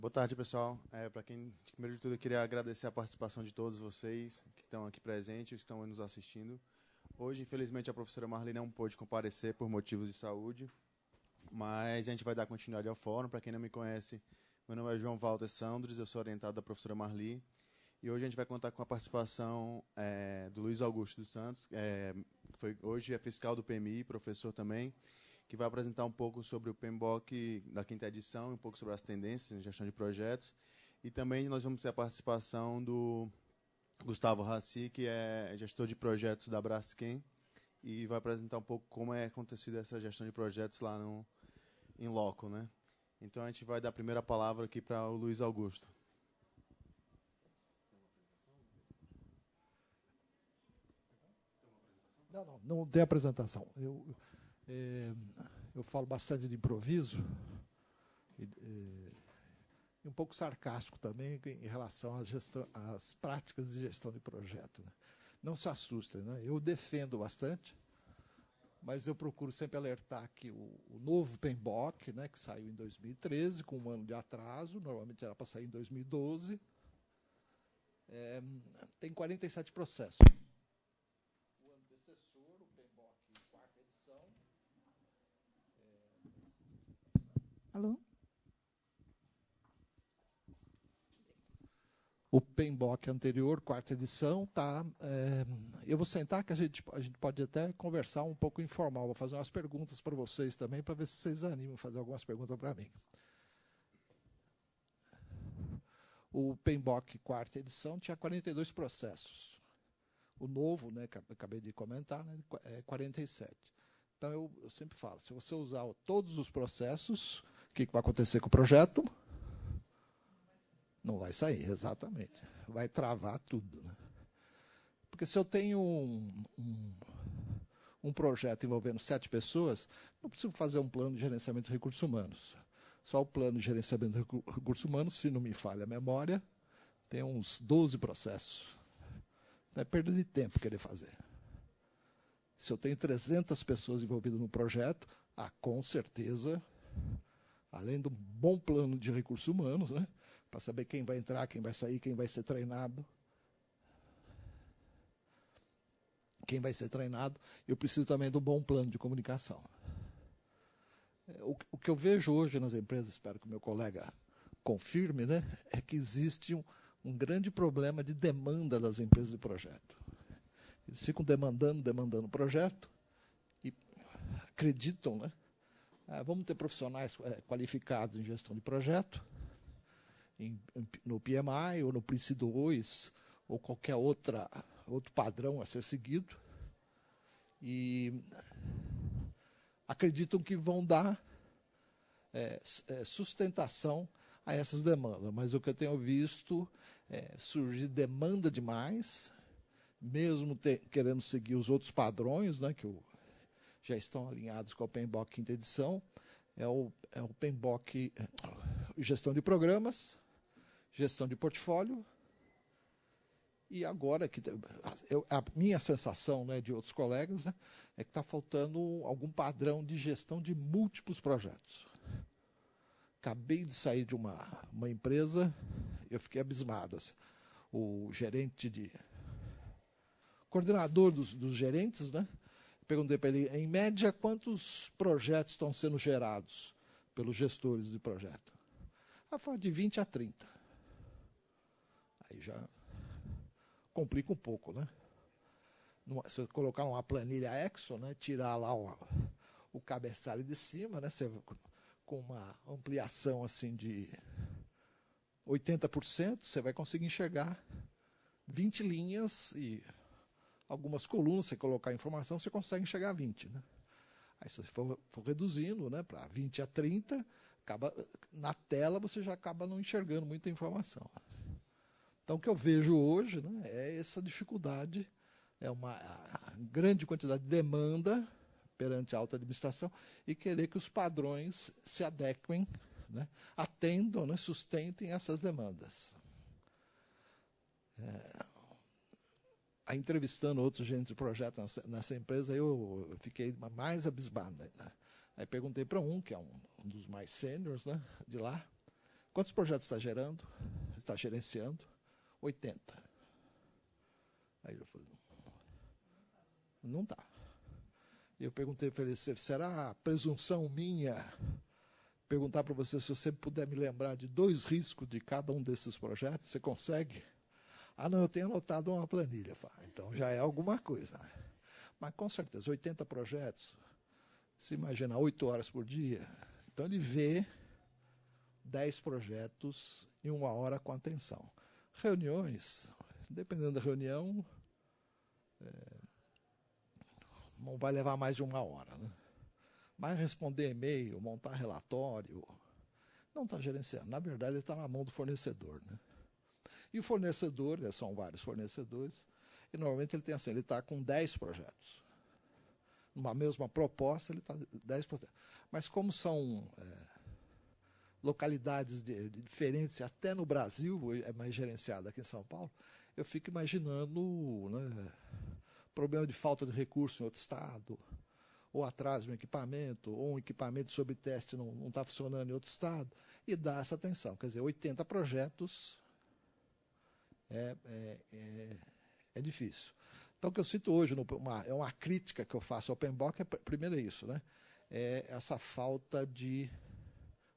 Boa tarde, pessoal. Primeiro de tudo, eu queria agradecer a participação de todos vocês que estão aqui presentes, que estão nos assistindo. Hoje, infelizmente, a professora Marli não pôde comparecer por motivos de saúde, mas a gente vai dar continuidade ao fórum. Para quem não me conhece, meu nome é João Walter Sandres, eu sou orientado da professora Marli, e hoje a gente vai contar com a participação do Luiz Augusto dos Santos, hoje é fiscal do PMI, professor também, que vai apresentar um pouco sobre o PMBOK da quinta edição, um pouco sobre as tendências em gestão de projetos. E também nós vamos ter a participação do Gustavo Rassi, que é gestor de projetos da Braskem, e vai apresentar um pouco como é acontecido essa gestão de projetos lá em loco, né? Então, a gente vai dar a primeira palavra aqui para o Luiz Augusto. Não tem apresentação. Eu falo bastante de improviso e um pouco sarcástico também em relação às práticas de gestão de projeto, né? Não se assustem, né? Eu defendo bastante, mas eu procuro sempre alertar que o novo PMBOK, né, que saiu em 2013, com um ano de atraso, normalmente era para sair em 2012, tem 47 processos. O antecessor, o PMBOK quarta edição... Alô? O PMBOK anterior, quarta edição, tá. Eu vou sentar que a gente pode até conversar um pouco informal. Vou fazer umas perguntas para vocês também, para ver se vocês animam a fazer algumas perguntas para mim. O PMBOK quarta edição tinha 42 processos. O novo, né, que eu acabei de comentar, né, é 47. Então, eu sempre falo, se você usar todos os processos, o que vai acontecer com o projeto? Não vai sair, exatamente. Vai travar tudo, né? Porque se eu tenho um projeto envolvendo 7 pessoas, não preciso fazer um plano de gerenciamento de recursos humanos. Só o plano de gerenciamento de recursos humanos, se não me falha a memória, tem uns 12 processos. Então é perda de tempo querer fazer. Se eu tenho 300 pessoas envolvidas no projeto, com certeza, além de um bom plano de recursos humanos, né, para saber quem vai entrar, quem vai sair, quem vai ser treinado. Eu preciso também de um bom plano de comunicação. O que eu vejo hoje nas empresas, espero que o meu colega confirme, né, é que existe um grande problema de demanda das empresas de projeto. Eles ficam demandando projeto e acreditam, né, vamos ter profissionais qualificados em gestão de projeto, no PMI ou no Prince 2 ou qualquer outro padrão a ser seguido, e acreditam que vão dar sustentação a essas demandas. Mas o que eu tenho visto é surgir demanda demais, mesmo querendo seguir os outros padrões, né, que já estão alinhados com o PMBOK quinta edição, é o PMBOK gestão de programas, gestão de portfólio, e agora, a minha sensação, né, de outros colegas, né, é que está faltando algum padrão de gestão de múltiplos projetos. Acabei de sair de uma empresa, eu fiquei abismado. Assim, o coordenador dos gerentes, né, perguntei para ele, em média, quantos projetos estão sendo gerados pelos gestores de projeto? Foi de 20 a 30. Aí já complica um pouco, né? Se eu colocar uma planilha Excel, né, tirar lá o cabeçalho de cima, né, com uma ampliação assim de 80%, você vai conseguir enxergar 20 linhas e algumas colunas, você colocar informação, você consegue enxergar 20. Né? Aí se você for reduzindo, né, para 20 a 30, na tela você já acaba não enxergando muita informação. Então, o que eu vejo hoje, né, é essa dificuldade, é uma grande quantidade de demanda perante a alta administração e querer que os padrões se adequem, né, atendam, né, sustentem essas demandas. Entrevistando outros gerentes de projeto nessa empresa, eu fiquei mais abismado. Né? Aí perguntei para que é um dos mais sêniores, né, de lá, Quantos projetos está gerando? Está gerenciando? 80. Aí eu falei, não está. Eu perguntei para ele, será presunção minha perguntar para você se você puder me lembrar de 2 riscos de cada um desses projetos? Você consegue? Ah, não, eu tenho anotado uma planilha. Então já é alguma coisa. Mas com certeza, 80 projetos, se imagina 8 horas por dia, então ele vê 10 projetos em 1 hora com atenção. Reuniões, dependendo da reunião, não vai levar mais de 1 hora. Né? Mas responder e-mail, montar relatório, não está gerenciando. Na verdade, ele está na mão do fornecedor. Né? E o fornecedor, são vários fornecedores, e normalmente ele tem assim, ele está com 10 projetos. Numa mesma proposta, ele está 10 projetos. Mas como são localidades diferentes, até no Brasil, é mais gerenciado aqui em São Paulo, eu fico imaginando, né, problema de falta de recurso em outro estado, ou atraso no equipamento, ou um equipamento sob teste não está funcionando em outro estado, e dá essa atenção. Quer dizer, 80 projetos é difícil. Então, o que eu cito hoje, é uma crítica que eu faço ao PMBOK, primeiro é isso, né? É essa falta de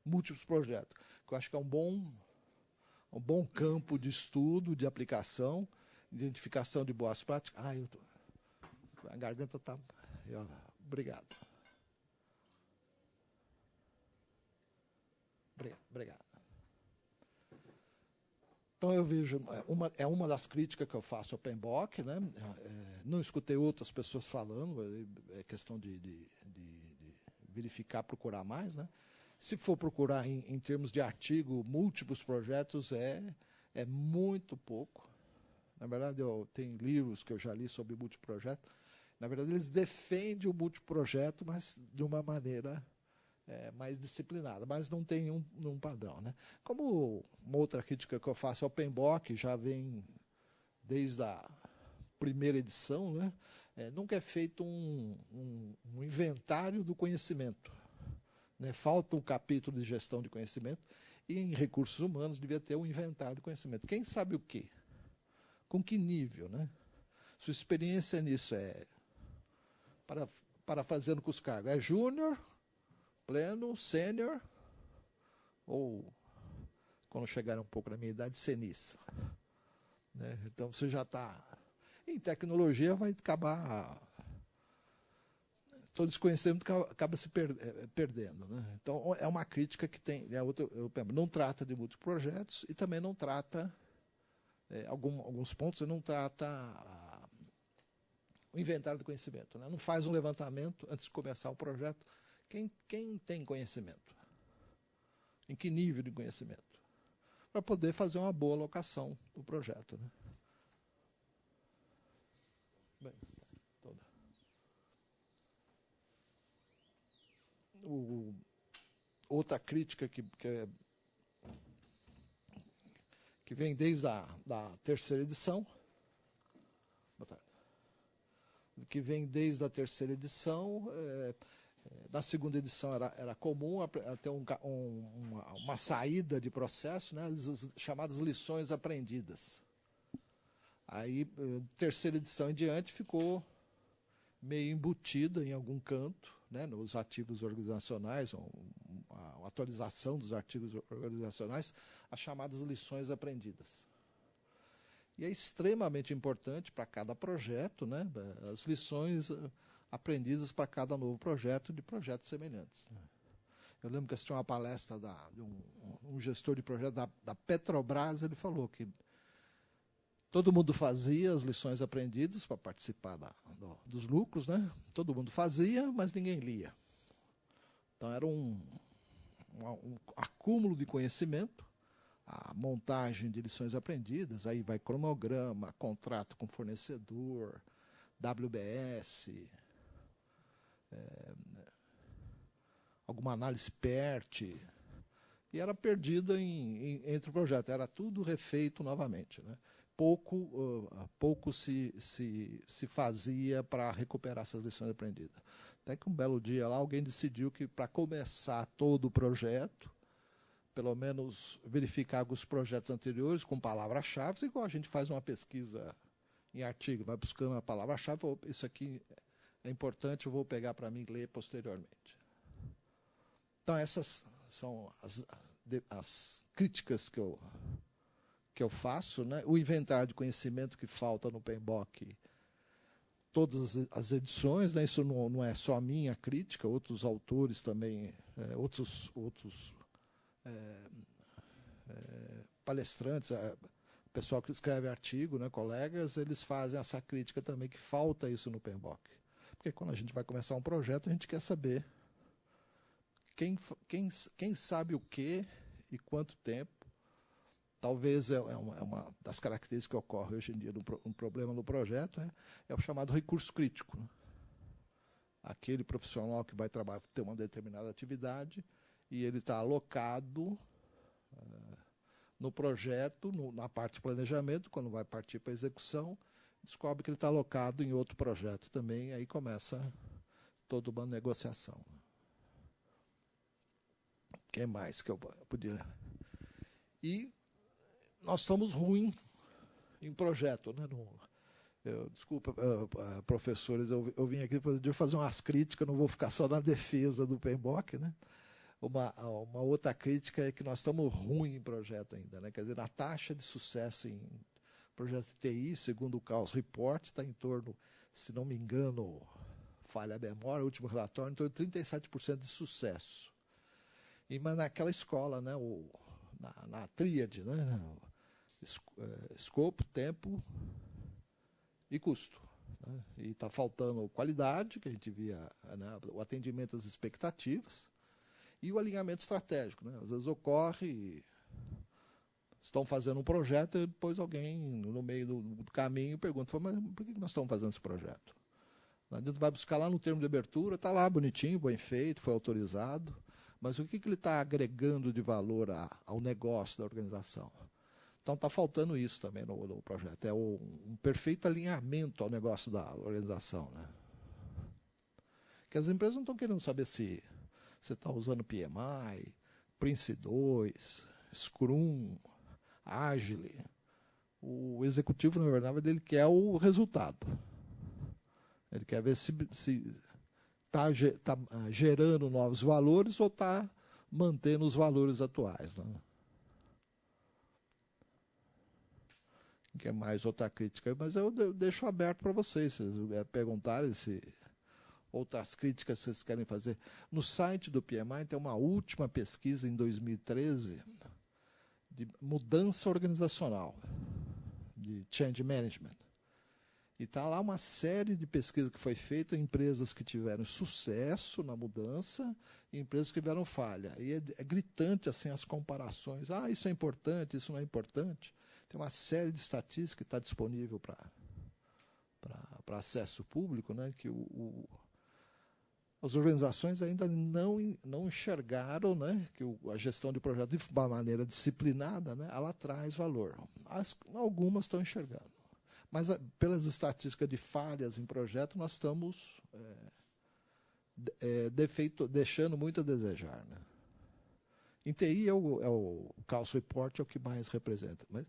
múltiplos projetos, que eu acho que é um bom campo de estudo, de aplicação, identificação de boas práticas. A garganta está... Obrigado. Obrigado. Então, eu vejo, uma das críticas que eu faço ao PMBOK, né? Não escutei outras pessoas falando, é questão de verificar, procurar mais. Né? Se for procurar em termos de artigo, múltiplos projetos é muito pouco. Na verdade, tem livros que eu já li sobre multiprojeto. Na verdade, eles defendem o multiprojeto, mas de uma maneira mais disciplinada, mas não tem um padrão. Né? Como uma outra crítica que eu faço ao PMBOK, já vem desde a primeira edição, né? Nunca é feito um inventário do conhecimento. Né? Falta um capítulo de gestão de conhecimento, e em recursos humanos devia ter um inventário de conhecimento. Quem sabe o quê? Com que nível? Né? Sua experiência nisso parafraseando com os cargos, é júnior, pleno, sênior, ou, quando chegar um pouco na minha idade, seniça. Né? Então, você já está... Em tecnologia, vai acabar... Todo esse conhecimento acaba se perdendo. Né? Então, é uma crítica que tem... não trata de muitos projetos e também não trata... alguns pontos, não trata o inventário do conhecimento. Né? Não faz um levantamento antes de começar o projeto. Quem tem conhecimento? Em que nível de conhecimento? Para poder fazer uma boa alocação do projeto. Né? Bem, outra crítica que vem desde da terceira edição, na segunda edição era comum ter uma saída de processo, né, as chamadas lições aprendidas. Aí, terceira edição em diante, ficou meio embutida em algum canto, né, nos artigos organizacionais, a atualização dos artigos organizacionais, as chamadas lições aprendidas. E é extremamente importante para cada projeto, né, as lições aprendidas para cada novo projeto, de projetos semelhantes. Eu lembro que assisti uma palestra de um gestor de projeto da Petrobras, ele falou que todo mundo fazia as lições aprendidas para participar dos lucros, né? Todo mundo fazia, mas ninguém lia. Então era um acúmulo de conhecimento, a montagem de lições aprendidas, aí vai cronograma, contrato com fornecedor, WBS, alguma análise PERT, e era perdida entre o projeto, era tudo refeito novamente. Né? Pouco se fazia para recuperar essas lições aprendidas. Até que um belo dia lá alguém decidiu que para começar todo o projeto, pelo menos verificar os projetos anteriores com palavras-chave, igual a gente faz uma pesquisa em artigo, vai buscando a palavra-chave, isso aqui é importante, eu vou pegar para mim ler posteriormente. Então, essas são as críticas que eu faço, né? O inventário de conhecimento que falta no PMBOK, todas as edições, né? Isso não é só a minha crítica, outros autores também, outros palestrantes, pessoal que escreve artigo, né, colegas, eles fazem essa crítica também, que falta isso no PMBOK. Porque quando a gente vai começar um projeto, a gente quer saber quem sabe o quê e quanto tempo. Talvez uma das características que ocorre hoje em dia, um problema no projeto, é o chamado recurso crítico, né? Aquele profissional que vai ter uma determinada atividade e ele está alocado no projeto, na parte de planejamento, quando vai partir para a execução, descobre que ele está alocado em outro projeto também, aí começa toda uma negociação. O que mais que eu podia... E nós estamos ruins em projeto, né? Desculpa, professores, eu vim aqui para fazer umas críticas, não vou ficar só na defesa do PMBOK, né? Uma outra crítica é que nós estamos ruins em projeto ainda, né? Quer dizer, a taxa de sucesso em projeto de TI, segundo o Chaos Report, está em torno, se não me engano, falha a memória, o último relatório, em torno de 37% de sucesso. Mas naquela escola, né? Na tríade, né? Escopo, tempo e custo. Né? E está faltando qualidade, que a gente via, né? O atendimento às expectativas, e o alinhamento estratégico. Né? Às vezes ocorre, estão fazendo um projeto e depois alguém, no meio do caminho, pergunta, mas por que nós estamos fazendo esse projeto? A gente vai buscar lá no termo de abertura, está lá bonitinho, bem feito, foi autorizado, mas o que ele está agregando de valor ao negócio da organização? Então está faltando isso também no projeto, é um perfeito alinhamento ao negócio da organização. Né? Que as empresas não estão querendo saber se você está usando PMI, Prince 2, Scrum, Agile. O executivo, na verdade, ele quer o resultado. Ele quer ver se está gerando novos valores ou está mantendo os valores atuais. Né? Que é mais outra crítica, mas eu deixo aberto para vocês, se vocês perguntarem se outras críticas vocês querem fazer. No site do PMI tem uma última pesquisa em 2013 de mudança organizacional, de change management. E está lá uma série de pesquisas que foi feita em empresas que tiveram sucesso na mudança e empresas que tiveram falha. E é gritante assim, as comparações. Isso é importante, isso não é importante. Tem uma série de estatísticas que está disponível para acesso público, né, que as organizações ainda não enxergaram, né, que a gestão de projetos de uma maneira disciplinada, né, ela traz valor. Algumas estão enxergando. Mas pelas estatísticas de falhas em projeto, nós estamos deixando muito a desejar. Né? Em TI, o Chaos Report é o que mais representa. Mas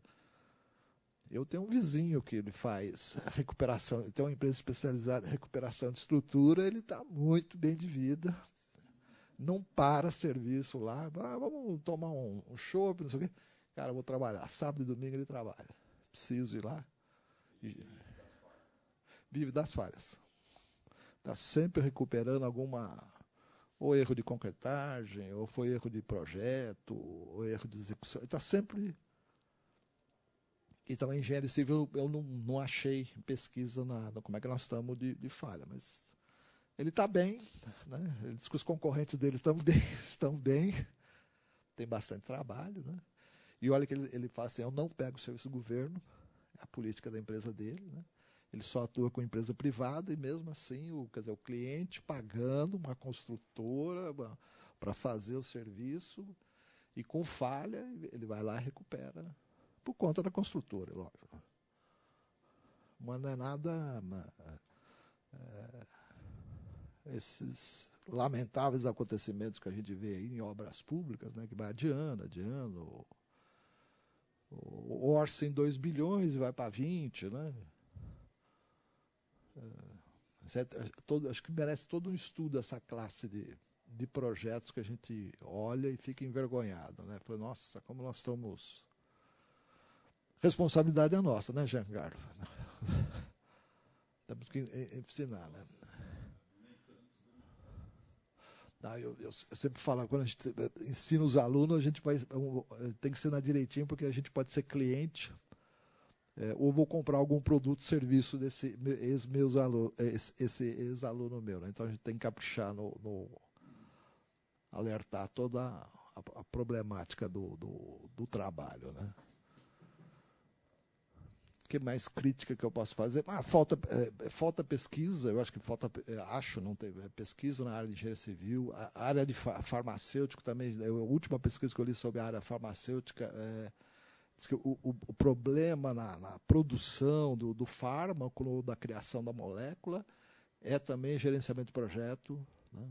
eu tenho um vizinho que ele faz recuperação, ele tem uma empresa especializada em recuperação de estrutura, ele está muito bem de vida, não para serviço lá, vamos tomar um chopp, não sei o quê. Cara, eu vou trabalhar, sábado e domingo ele trabalha, preciso ir lá. Vive das falhas. Está sempre recuperando ou erro de concretagem, ou foi erro de projeto, ou erro de execução. Está sempre... Então, em engenharia civil, eu não achei pesquisa nada, como é que nós estamos de falha, mas ele está bem, né? Ele diz que os concorrentes dele estão bem, tem bastante trabalho, né? E olha que ele fala assim, eu não pego o serviço do governo, é a política da empresa dele, né? Ele só atua com empresa privada e mesmo assim o cliente pagando uma construtora para fazer o serviço e com falha ele vai lá e recupera por conta da construtora, lógico. Mas não é nada esses lamentáveis acontecimentos que a gente vê aí em obras públicas, né, que vai adiando, orça em 2 bilhões e vai para 20, né? Acho que merece todo um estudo essa classe de projetos que a gente olha e fica envergonhado, né? Fala, nossa, como nós estamos... Responsabilidade é nossa, né, Giancarlo? Temos que ensinar, né? Eu sempre falo, quando a gente ensina os alunos, a gente tem que ensinar direitinho, porque a gente pode ser cliente, ou vou comprar algum produto, serviço desse esse ex-aluno meu. Né? Então a gente tem que caprichar no alertar toda a problemática do trabalho. Né? Que mais crítica que eu posso fazer? Falta pesquisa, eu acho que não tem pesquisa na área de engenharia civil, a área de farmacêutico também. A última pesquisa que eu li sobre a área farmacêutica diz que o problema na produção do fármaco, da criação da molécula, é também gerenciamento de projeto. Né?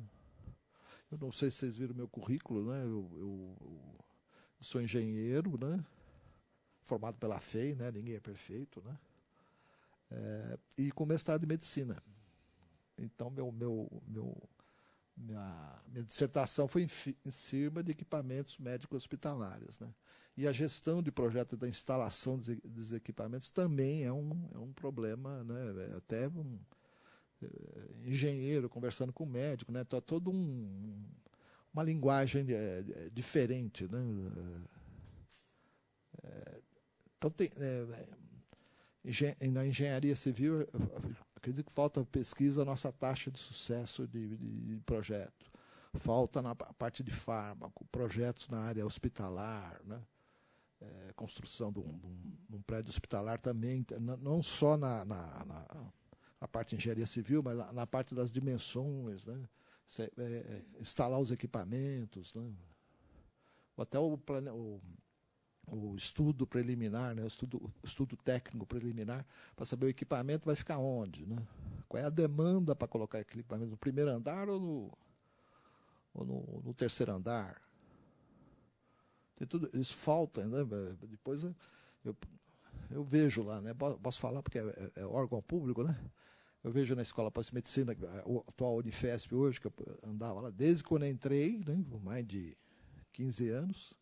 Eu não sei se vocês viram meu currículo, né? Eu sou engenheiro, né? Formado pela FEI, né? Ninguém é perfeito, né? E com mestrado em medicina. Então, minha dissertação foi em cima de equipamentos médicos hospitalares. Né? E a gestão de projeto da instalação dos equipamentos também é um problema, né? Até engenheiro conversando com o médico, né? Tá todo uma linguagem diferente, né? Então, na engenharia civil, acredito que falta pesquisa a nossa taxa de sucesso de projeto. Falta na parte de fármaco, projetos na área hospitalar, né? Construção de um prédio hospitalar também, não só na parte de engenharia civil, mas na parte das dimensões, né? Instalar os equipamentos, né? Até o estudo preliminar, né? o estudo técnico preliminar, para saber o equipamento vai ficar onde. Né? Qual é a demanda para colocar aquele equipamento no primeiro andar ou no terceiro andar. Tem tudo, isso falta. Né? Depois eu vejo lá, né? Posso falar porque é órgão público, né? Eu vejo na Escola de Medicina, a atual Unifesp hoje, que eu andava lá, desde quando eu entrei, né? Por mais de 15 anos,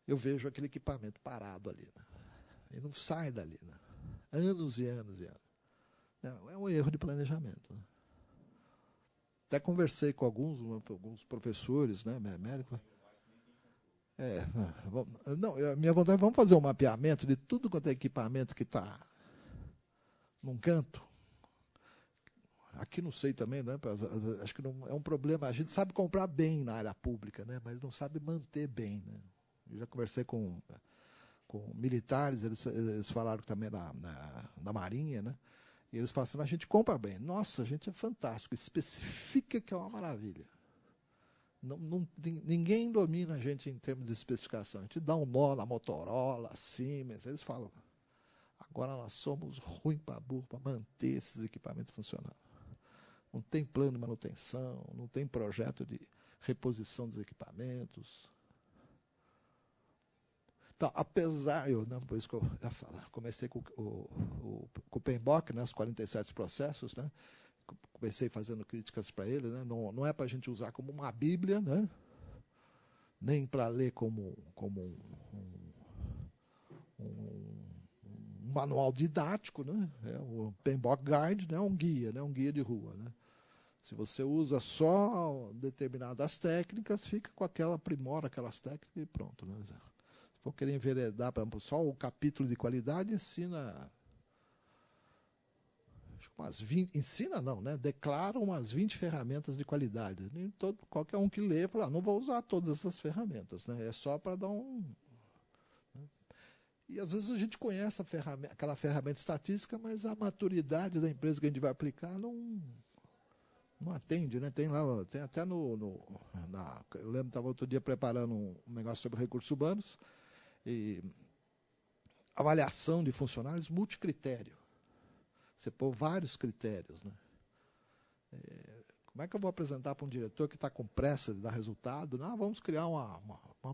eu vejo aquele equipamento parado ali. Né? E não sai dali. Né? Anos e anos e anos. Não, é um erro de planejamento. Né? Até conversei com alguns professores, né, médicos. Minha vontade é vamos fazer um mapeamento de tudo quanto é equipamento que está num canto. Aqui não sei também, né? Acho que não é um problema. A gente sabe comprar bem na área pública, né? Mas não sabe manter bem. Né? Eu já conversei com militares, eles falaram também da Marinha, né? E eles falam assim, a gente compra bem. Nossa, a gente é fantástico, especifica que é uma maravilha. Ninguém domina a gente em termos de especificação. A gente dá um nó na Motorola, Siemens, eles falam, agora nós somos ruim para burro para manter esses equipamentos funcionando. Não tem plano de manutenção, não tem projeto de reposição dos equipamentos. Então, apesar, por isso que eu comecei com o PMBOK, né, os 47 processos, né, comecei fazendo críticas para ele, né, não é para a gente usar como uma Bíblia, né, nem para ler como um manual didático, né, o PMBOK Guide, né, um guia de rua. Né. Se você usa só determinadas técnicas, fica com aprimora aquelas técnicas e pronto. Né. Se for querer enveredar só o capítulo de qualidade, ensina umas 20, ensina não, né? Declara umas 20 ferramentas de qualidade. Qualquer um que lê, fala, não vou usar todas essas ferramentas, né? É só para dar um... Né? E às vezes a gente conhece aquela ferramenta estatística, mas a maturidade da empresa que a gente vai aplicar não atende, né? Tem até eu lembro que estava outro dia preparando um negócio sobre recursos urbanos, e avaliação de funcionários multicritério. Você pôr vários critérios. Né? Como é que eu vou apresentar para um diretor que está com pressa de dar resultado? Não, vamos criar uma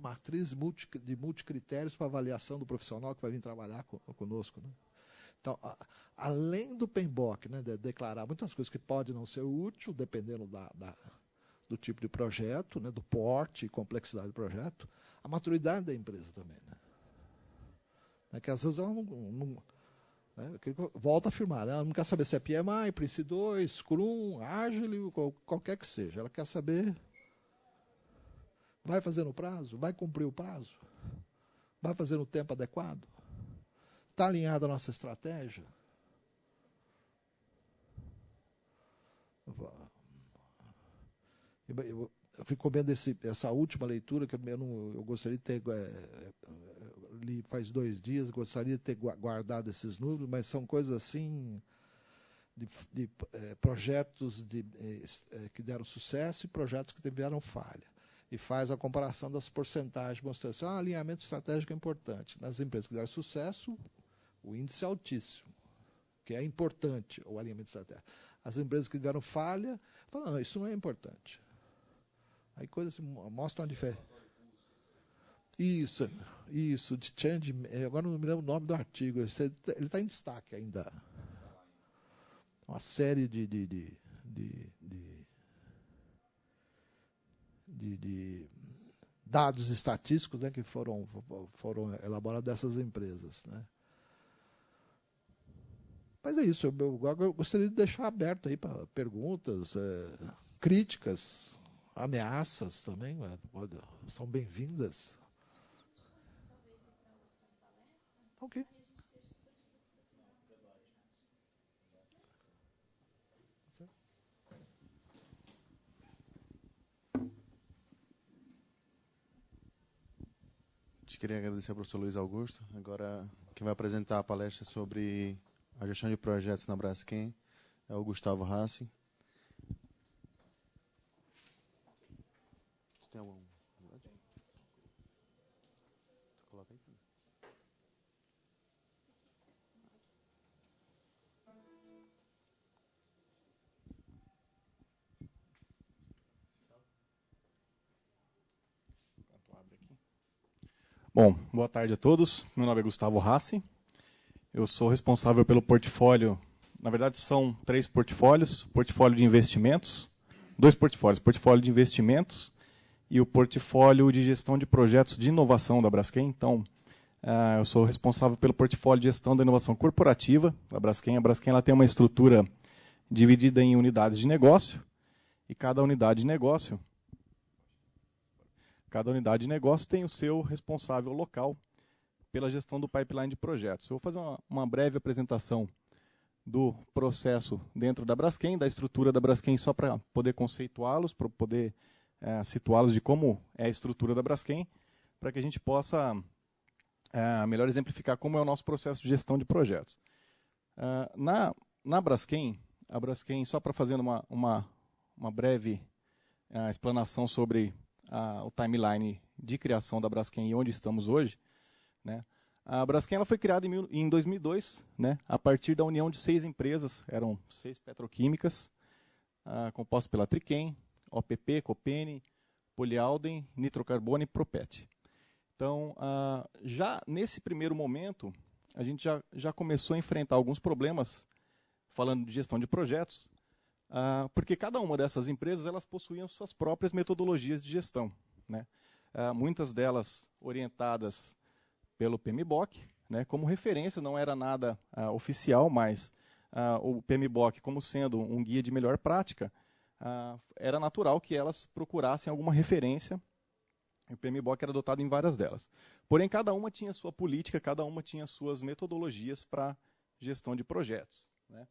matriz de multicritérios para avaliação do profissional que vai vir trabalhar conosco. Né? Então, além do PMBOK, né, de declarar muitas coisas que podem não ser úteis, dependendo do tipo de projeto, né, do porte e complexidade do projeto, a maturidade da empresa também. Né? É que às vezes ela não volta a afirmar, né? Ela não quer saber se é PMI, Prince 2, Scrum, Agile, qualquer que seja. Ela quer saber, vai fazer no prazo? Vai cumprir o prazo? Vai fazer no tempo adequado? Está alinhada a nossa estratégia? Eu recomendo essa última leitura, que eu gostaria de ter li faz 2 dias, gostaria de ter guardado esses números, mas são coisas assim, de projetos que deram sucesso e projetos que tiveram falha. E faz a comparação das porcentagens, mostrando assim, alinhamento estratégico é importante. Nas empresas que deram sucesso, o índice é altíssimo, que é importante o alinhamento estratégico. As empresas que tiveram falha, falam, não, isso não é importante. Aí coisas assim, mostram a diferença. Isso, de change, agora não me lembro o nome do artigo, ele está em destaque ainda. Uma série de dados estatísticos, né, que foram elaborados dessas empresas. Né. Mas é isso, eu gostaria de deixar aberto aí para perguntas, críticas, ameaças também, são bem-vindas. Ok. Queria agradecer ao professor Luiz Augusto. Agora, quem vai apresentar a palestra sobre a gestão de projetos na Braskem é o Gustavo Rassi. Você tem alguma? Coloca aí. Bom, boa tarde a todos. Meu nome é Gustavo Rassi. Eu sou responsável pelo portfólio, na verdade são 3 portfólios, portfólio de investimentos, 2 portfólios, portfólio de investimentos e o portfólio de gestão de projetos de inovação da Braskem. Então, eu sou responsável pelo portfólio de gestão da inovação corporativa da Braskem. A Braskem ela tem uma estrutura dividida em unidades de negócio e cada unidade de negócio tem o seu responsável local pela gestão do pipeline de projetos. Eu vou fazer uma breve apresentação do processo dentro da Braskem, da estrutura da Braskem, só para poder conceituá-los, para poder situá-los de como é a estrutura da Braskem, para que a gente possa melhor exemplificar como é o nosso processo de gestão de projetos. Na Braskem, a Braskem, só para fazer uma breve explanação sobre o timeline de criação da Braskem e onde estamos hoje, né? A Braskem ela foi criada em 2002, né, a partir da união de 6 empresas, eram 6 petroquímicas, compostas pela Triquem, OPP, Copene, Polialden, Nitrocarbono e Propet. Então, já nesse primeiro momento, a gente já começou a enfrentar alguns problemas, falando de gestão de projetos, porque cada uma dessas empresas elas possuíam suas próprias metodologias de gestão, né? Muitas delas orientadas pelo PMBOK, né? Como referência, não era nada oficial, mas o PMBOK, como sendo um guia de melhor prática, era natural que elas procurassem alguma referência, e o PMBOK era adotado em várias delas. Porém, cada uma tinha sua política, cada uma tinha suas metodologias para gestão de projetos, né?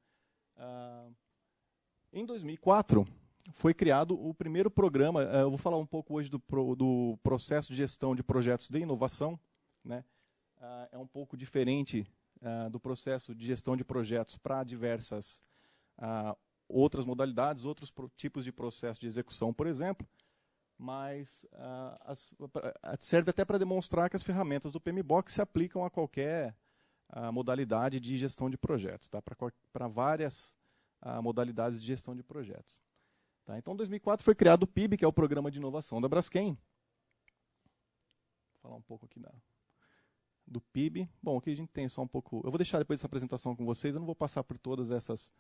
Em 2004, foi criado o primeiro programa, eu vou falar um pouco hoje do processo de gestão de projetos de inovação, né? É um pouco diferente do processo de gestão de projetos para diversas outras modalidades, outros tipos de processo de execução, por exemplo, mas serve até para demonstrar que as ferramentas do PMBOK se aplicam a qualquer modalidade de gestão de projetos, tá? Para várias modalidades de gestão de projetos. Tá? Então, em 2004 foi criado o PIB, que é o Programa de Inovação da Braskem. Vou falar um pouco aqui do PIB. Bom, aqui a gente tem só um pouco... Eu vou deixar depois essa apresentação com vocês, eu não vou passar por todas essas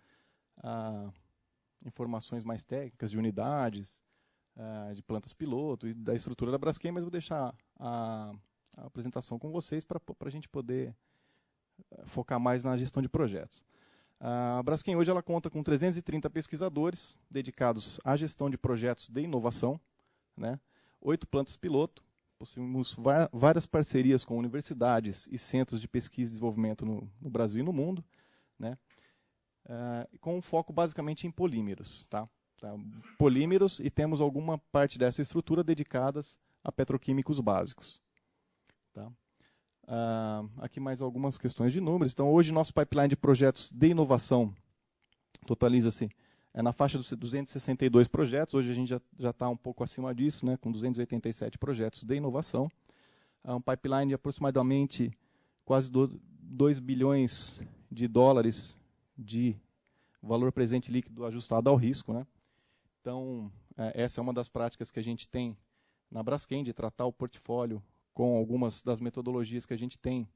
informações mais técnicas de unidades, de plantas piloto e da estrutura da Braskem, mas vou deixar a apresentação com vocês para a gente poder focar mais na gestão de projetos. A Braskem hoje ela conta com 330 pesquisadores dedicados à gestão de projetos de inovação, né? 8 plantas piloto, possuímos várias parcerias com universidades e centros de pesquisa e desenvolvimento no Brasil e no mundo, né? Com um foco basicamente em polímeros. Tá? Polímeros, e temos alguma parte dessa estrutura dedicadas a petroquímicos básicos. Tá? Aqui mais algumas questões de números. Então, hoje, nosso pipeline de projetos de inovação totaliza-se na faixa dos 262 projetos. Hoje a gente já está um pouco acima disso, né, com 287 projetos de inovação. Um pipeline de aproximadamente quase 2 bilhões de dólares de valor presente líquido ajustado ao risco. Né? Então, essa é uma das práticas que a gente tem na Braskem, de tratar o portfólio com algumas das metodologias que a gente tem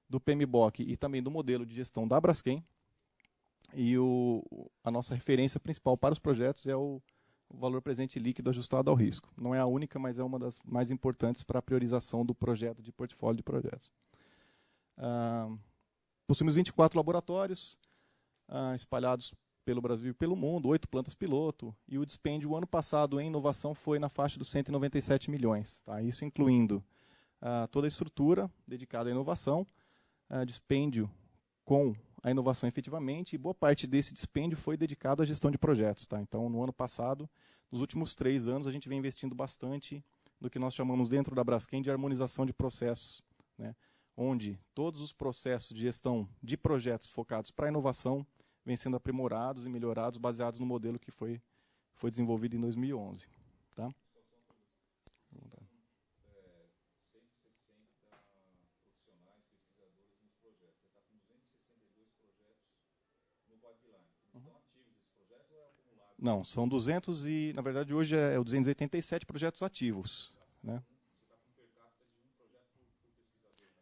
do PMBOK e também do modelo de gestão da Braskem. E a nossa referência principal para os projetos é o valor presente líquido ajustado ao risco. Não é a única, mas é uma das mais importantes para a priorização do projeto, de portfólio de projetos. Possuímos 24 laboratórios espalhados pelo Brasil e pelo mundo, 8 plantas piloto, e o dispêndio o ano passado em inovação foi na faixa dos 197 milhões. Tá? Isso incluindo toda a estrutura dedicada à inovação, dispêndio com a inovação efetivamente, e boa parte desse dispêndio foi dedicado à gestão de projetos. Tá? Então, no ano passado, nos últimos 3 anos, a gente vem investindo bastante no que nós chamamos dentro da Braskem de harmonização de processos, né? Onde todos os processos de gestão de projetos focados para a inovação vêm sendo aprimorados e melhorados, baseados no modelo que foi desenvolvido em 2011. Tá? Não, são 200 e, na verdade, hoje é o 287 projetos ativos. Né?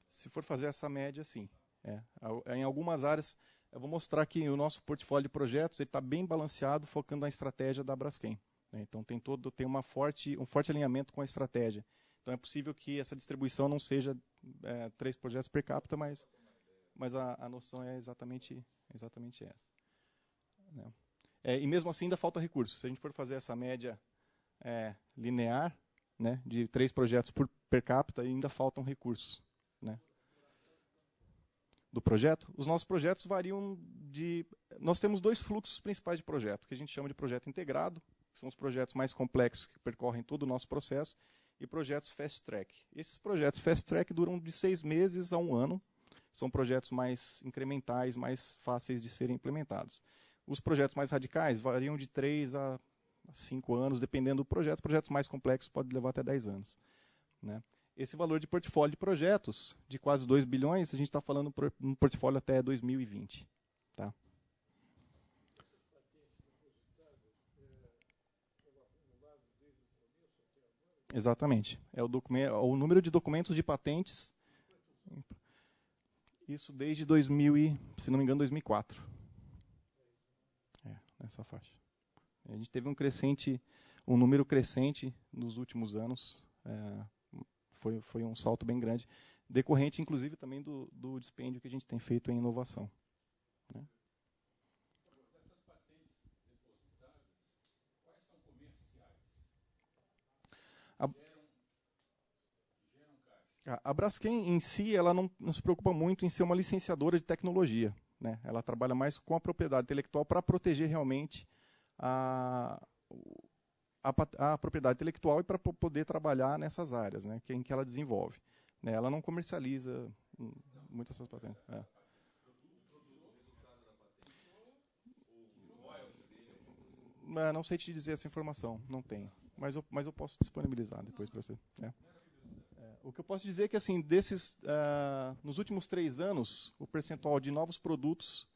Se for fazer essa média, sim. Em algumas áreas, eu vou mostrar que o nosso portfólio de projetos está bem balanceado, focando na estratégia da Braskem. Né? Então, tem um forte alinhamento com a estratégia. Então, é possível que essa distribuição não seja 3 projetos per capita, mas a noção é exatamente essa. Né? E mesmo assim ainda falta recursos. Se a gente for fazer essa média linear, né, de 3 projetos per capita, ainda faltam recursos. Né? Do projeto? Os nossos projetos variam de... Nós temos 2 fluxos principais de projeto, que a gente chama de projeto integrado, que são os projetos mais complexos que percorrem todo o nosso processo, e projetos fast track. Esses projetos fast track duram de 6 meses a 1 ano. São projetos mais incrementais, mais fáceis de serem implementados. Os projetos mais radicais variam de 3 a 5 anos, dependendo do projeto. Projetos mais complexos podem levar até 10 anos. Né? Esse valor de portfólio de projetos, de quase 2 bilhões, a gente está falando um portfólio até 2020. Tá? Exatamente. É o número de documentos de patentes. Isso desde 2000 se não me engano, 2004. Nessa faixa. A gente teve um número crescente nos últimos anos. Foi um salto bem grande, decorrente, inclusive, também do dispêndio que a gente tem feito em inovação. Né? Dessas patentes depositadas, quais são comerciais? Geram caixa? A Braskem, em si, ela não se preocupa muito em ser uma licenciadora de tecnologia. Né? Ela trabalha mais com a propriedade intelectual para proteger realmente a propriedade intelectual e para poder trabalhar nessas áreas, né, em que ela desenvolve. Né? Ela não comercializa muitas dessas patentes. Não sei te dizer essa informação, não tenho. Mas eu posso disponibilizar depois para você. Né? O que eu posso dizer é que, assim, nos últimos 3 anos, o percentual de novos produtos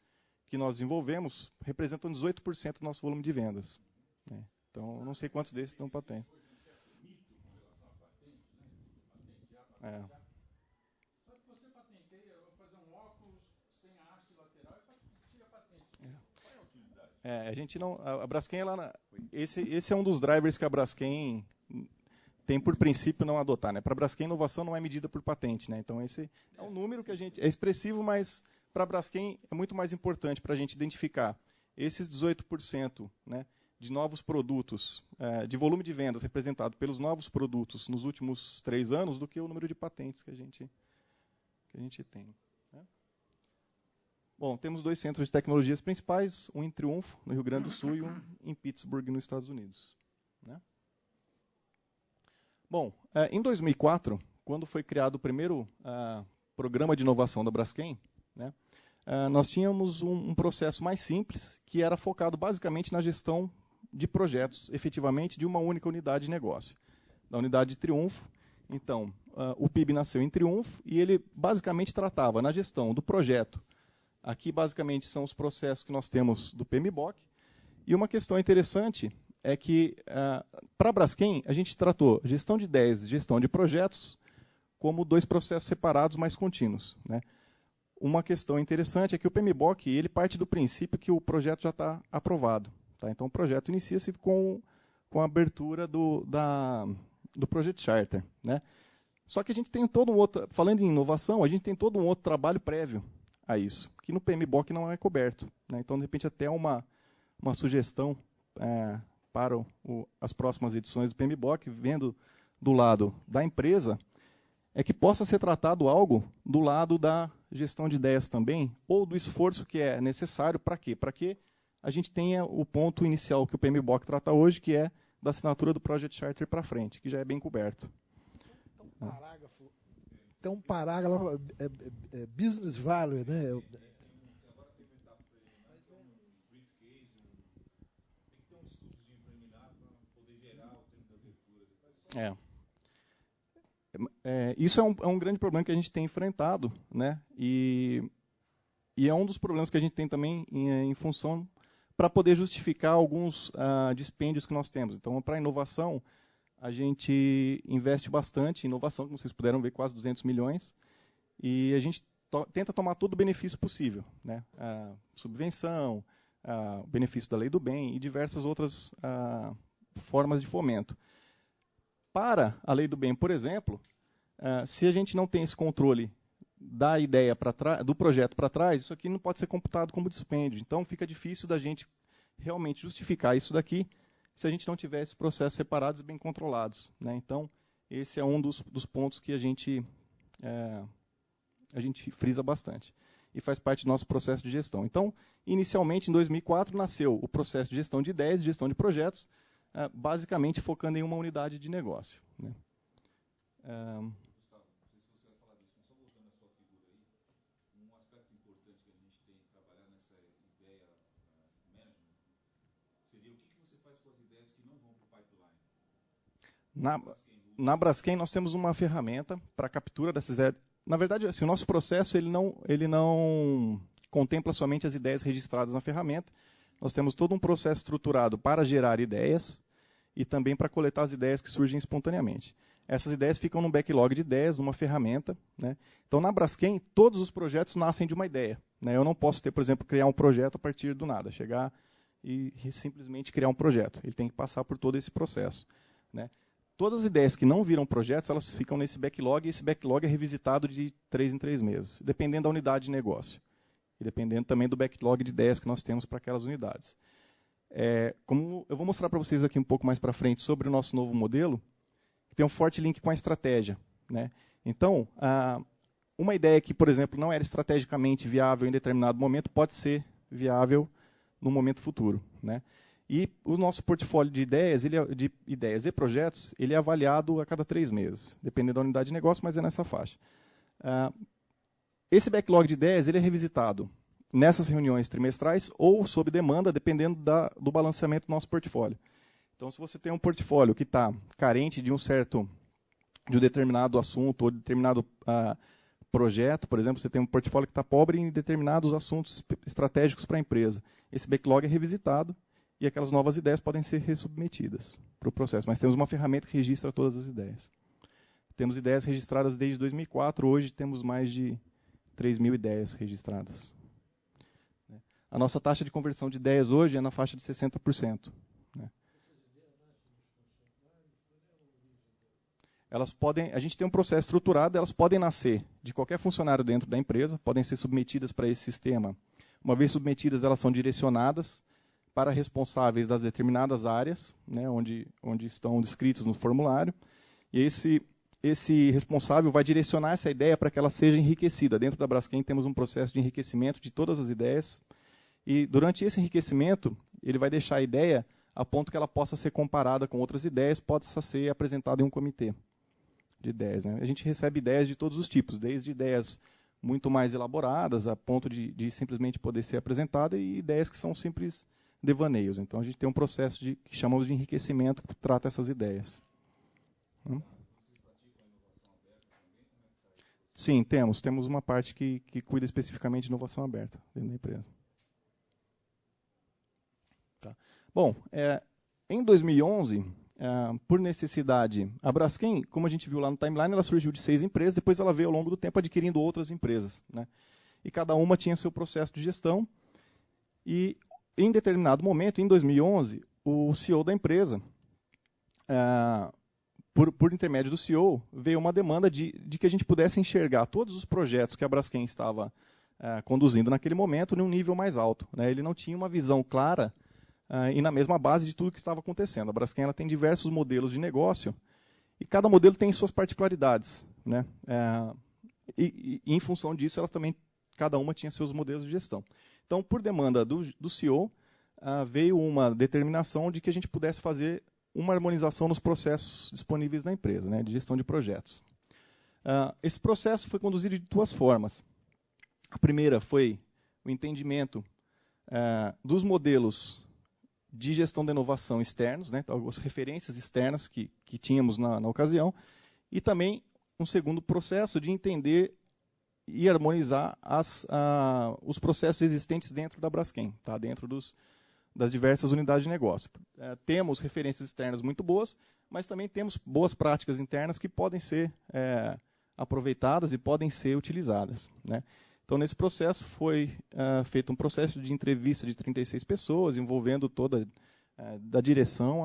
que nós desenvolvemos representa 18% do nosso volume de vendas. Né? Então, eu não sei quantos desses estão patente. É. Só que você patenteia, eu vou fazer um óculos sem a haste lateral e tira a patente. Qual é a utilidade? A gente não, a Braskem, esse é um dos drivers que a Braskem tem por princípio não adotar, né? Para a Braskem, inovação não é medida por patente, né? Então esse é um número que a gente é expressivo, mas para a Braskem é muito mais importante para a gente identificar esses 18%, né, de novos produtos, de volume de vendas representado pelos novos produtos nos últimos 3 anos, do que o número de patentes que a gente tem. Né? Bom, temos 2 centros de tecnologias principais, um em Triunfo, no Rio Grande do Sul, e um em Pittsburgh, nos Estados Unidos. Né? Bom, em 2004, quando foi criado o primeiro programa de inovação da Braskem, né, nós tínhamos um processo mais simples, que era focado basicamente na gestão de projetos, efetivamente, de uma única unidade de negócio, da unidade de Triunfo. Então, o PIB nasceu em Triunfo e ele basicamente tratava na gestão do projeto. Aqui, basicamente, são os processos que nós temos do PMBOK. E uma questão interessante é que, para a Braskem, a gente tratou gestão de ideias e gestão de projetos como 2 processos separados, mas contínuos. Né? Uma questão interessante é que o PMBOK ele parte do princípio que o projeto já está aprovado. Tá? Então, o projeto inicia-se com a abertura do Project Charter. Né? Só que a gente tem todo um outro... Falando em inovação, a gente tem todo um outro trabalho prévio a isso, que no PMBOK não é coberto. Né? Então, de repente, até uma sugestão para as próximas edições do PMBOK, vendo do lado da empresa, é que possa ser tratado algo do lado da gestão de ideias também, ou do esforço que é necessário para quê? Para que a gente tenha o ponto inicial que o PMBOK trata hoje, que é da assinatura do Project Charter para frente, que já é bem coberto. Tem um parágrafo, business value, né? Isso é um grande problema que a gente tem enfrentado, né? E é um dos problemas que a gente tem também em função para poder justificar alguns dispêndios que nós temos. Então, para a inovação, a gente investe bastante em inovação, como vocês puderam ver, quase 200 milhões, e a gente tenta tomar todo o benefício possível, né? Subvenção, o benefício da lei do bem e diversas outras formas de fomento. Para a lei do bem, por exemplo, se a gente não tem esse controle da ideia do projeto para trás, isso aqui não pode ser computado como dispêndio. Então, fica difícil da gente realmente justificar isso daqui se a gente não tiver esses processos separados e bem controlados. Né? Então, esse é um dos pontos que a gente frisa bastante. E faz parte do nosso processo de gestão. Então, inicialmente, em 2004, nasceu o processo de gestão de ideias e gestão de projetos, basicamente focando em uma unidade de negócio. Né? Gustavo, não sei se você vai falar disso, mas só voltando à sua figura aí, um aspecto importante que a gente tem que trabalhar nessa ideia management seria o que você faz com as ideias que não vão para o pipeline? Na Braskem, nós temos uma ferramenta para captura dessas ideias. Na verdade, assim, o nosso processo ele não contempla somente as ideias registradas na ferramenta. Nós temos todo um processo estruturado para gerar ideias e também para coletar as ideias que surgem espontaneamente. Essas ideias ficam num backlog de ideias, numa ferramenta. Né? Então, na Braskem, todos os projetos nascem de uma ideia. Né? Eu não posso ter, por exemplo, criar um projeto a partir do nada, chegar e simplesmente criar um projeto. Ele tem que passar por todo esse processo. Né? Todas as ideias que não viram projetos, elas ficam nesse backlog, e esse backlog é revisitado de 3 em 3 meses, dependendo da unidade de negócio. E dependendo também do backlog de ideias que nós temos para aquelas unidades. Como eu vou mostrar para vocês aqui um pouco mais para frente sobre o nosso novo modelo, que tem um forte link com a estratégia. Né? Então, uma ideia que, por exemplo, não era estrategicamente viável em determinado momento, pode ser viável no momento futuro. Né? E o nosso portfólio de ideias e projetos, ele é avaliado a cada 3 meses, dependendo da unidade de negócio, mas é nessa faixa. Esse backlog de ideias ele é revisitado nessas reuniões trimestrais ou sob demanda, dependendo do balanceamento do nosso portfólio. Então, se você tem um portfólio que está carente de um determinado assunto ou de determinado projeto, por exemplo, você tem um portfólio que está pobre em determinados assuntos estratégicos para a empresa. Esse backlog é revisitado e aquelas novas ideias podem ser ressubmetidas para o processo. Mas temos uma ferramenta que registra todas as ideias. Temos ideias registradas desde 2004, hoje temos mais de 3.000 ideias registradas. A nossa taxa de conversão de ideias hoje é na faixa de 60%. Né? Elas podem, a gente tem um processo estruturado, elas podem nascer de qualquer funcionário dentro da empresa, podem ser submetidas para esse sistema. Uma vez submetidas, elas são direcionadas para responsáveis das determinadas áreas, né, onde estão descritos no formulário, e esse responsável vai direcionar essa ideia para que ela seja enriquecida. Dentro da Braskem temos um processo de enriquecimento de todas as ideias, e durante esse enriquecimento, ele vai deixar a ideia a ponto que ela possa ser comparada com outras ideias, possa ser apresentada em um comitê de ideias. Né? A gente recebe ideias de todos os tipos, desde ideias muito mais elaboradas, a ponto de simplesmente poder ser apresentada, e ideias que são simples devaneios. Então, a gente tem um processo que chamamos de enriquecimento, que trata essas ideias. Sim, temos uma parte que cuida especificamente de inovação aberta dentro da empresa. Tá. Bom, em 2011, por necessidade, a Braskem, como a gente viu lá no timeline, ela surgiu de 6 empresas, depois ela veio ao longo do tempo adquirindo outras empresas. Né? E cada uma tinha seu processo de gestão. E, em determinado momento, em 2011, o CEO da empresa, por intermédio do CEO, veio uma demanda de que a gente pudesse enxergar todos os projetos que a Braskem estava conduzindo naquele momento num nível mais alto. Né? Ele não tinha uma visão clara e na mesma base de tudo que estava acontecendo. A Braskem ela tem diversos modelos de negócio e cada modelo tem suas particularidades. Né? E em função disso, elas também, cada uma tinha seus modelos de gestão. Então, por demanda do CEO, veio uma determinação de que a gente pudesse fazer uma harmonização nos processos disponíveis na empresa, né, de gestão de projetos. Esse processo foi conduzido de 2 formas. A primeira foi o entendimento dos modelos de gestão da inovação externos, né, algumas referências externas que tínhamos na ocasião, e também um segundo processo de entender e harmonizar os processos existentes dentro da Braskem, tá, dentro das diversas unidades de negócio. Temos referências externas muito boas, mas também temos boas práticas internas que podem ser aproveitadas e podem ser utilizadas. Né? Então, nesse processo, foi feito um processo de entrevista de 36 pessoas, envolvendo toda da direção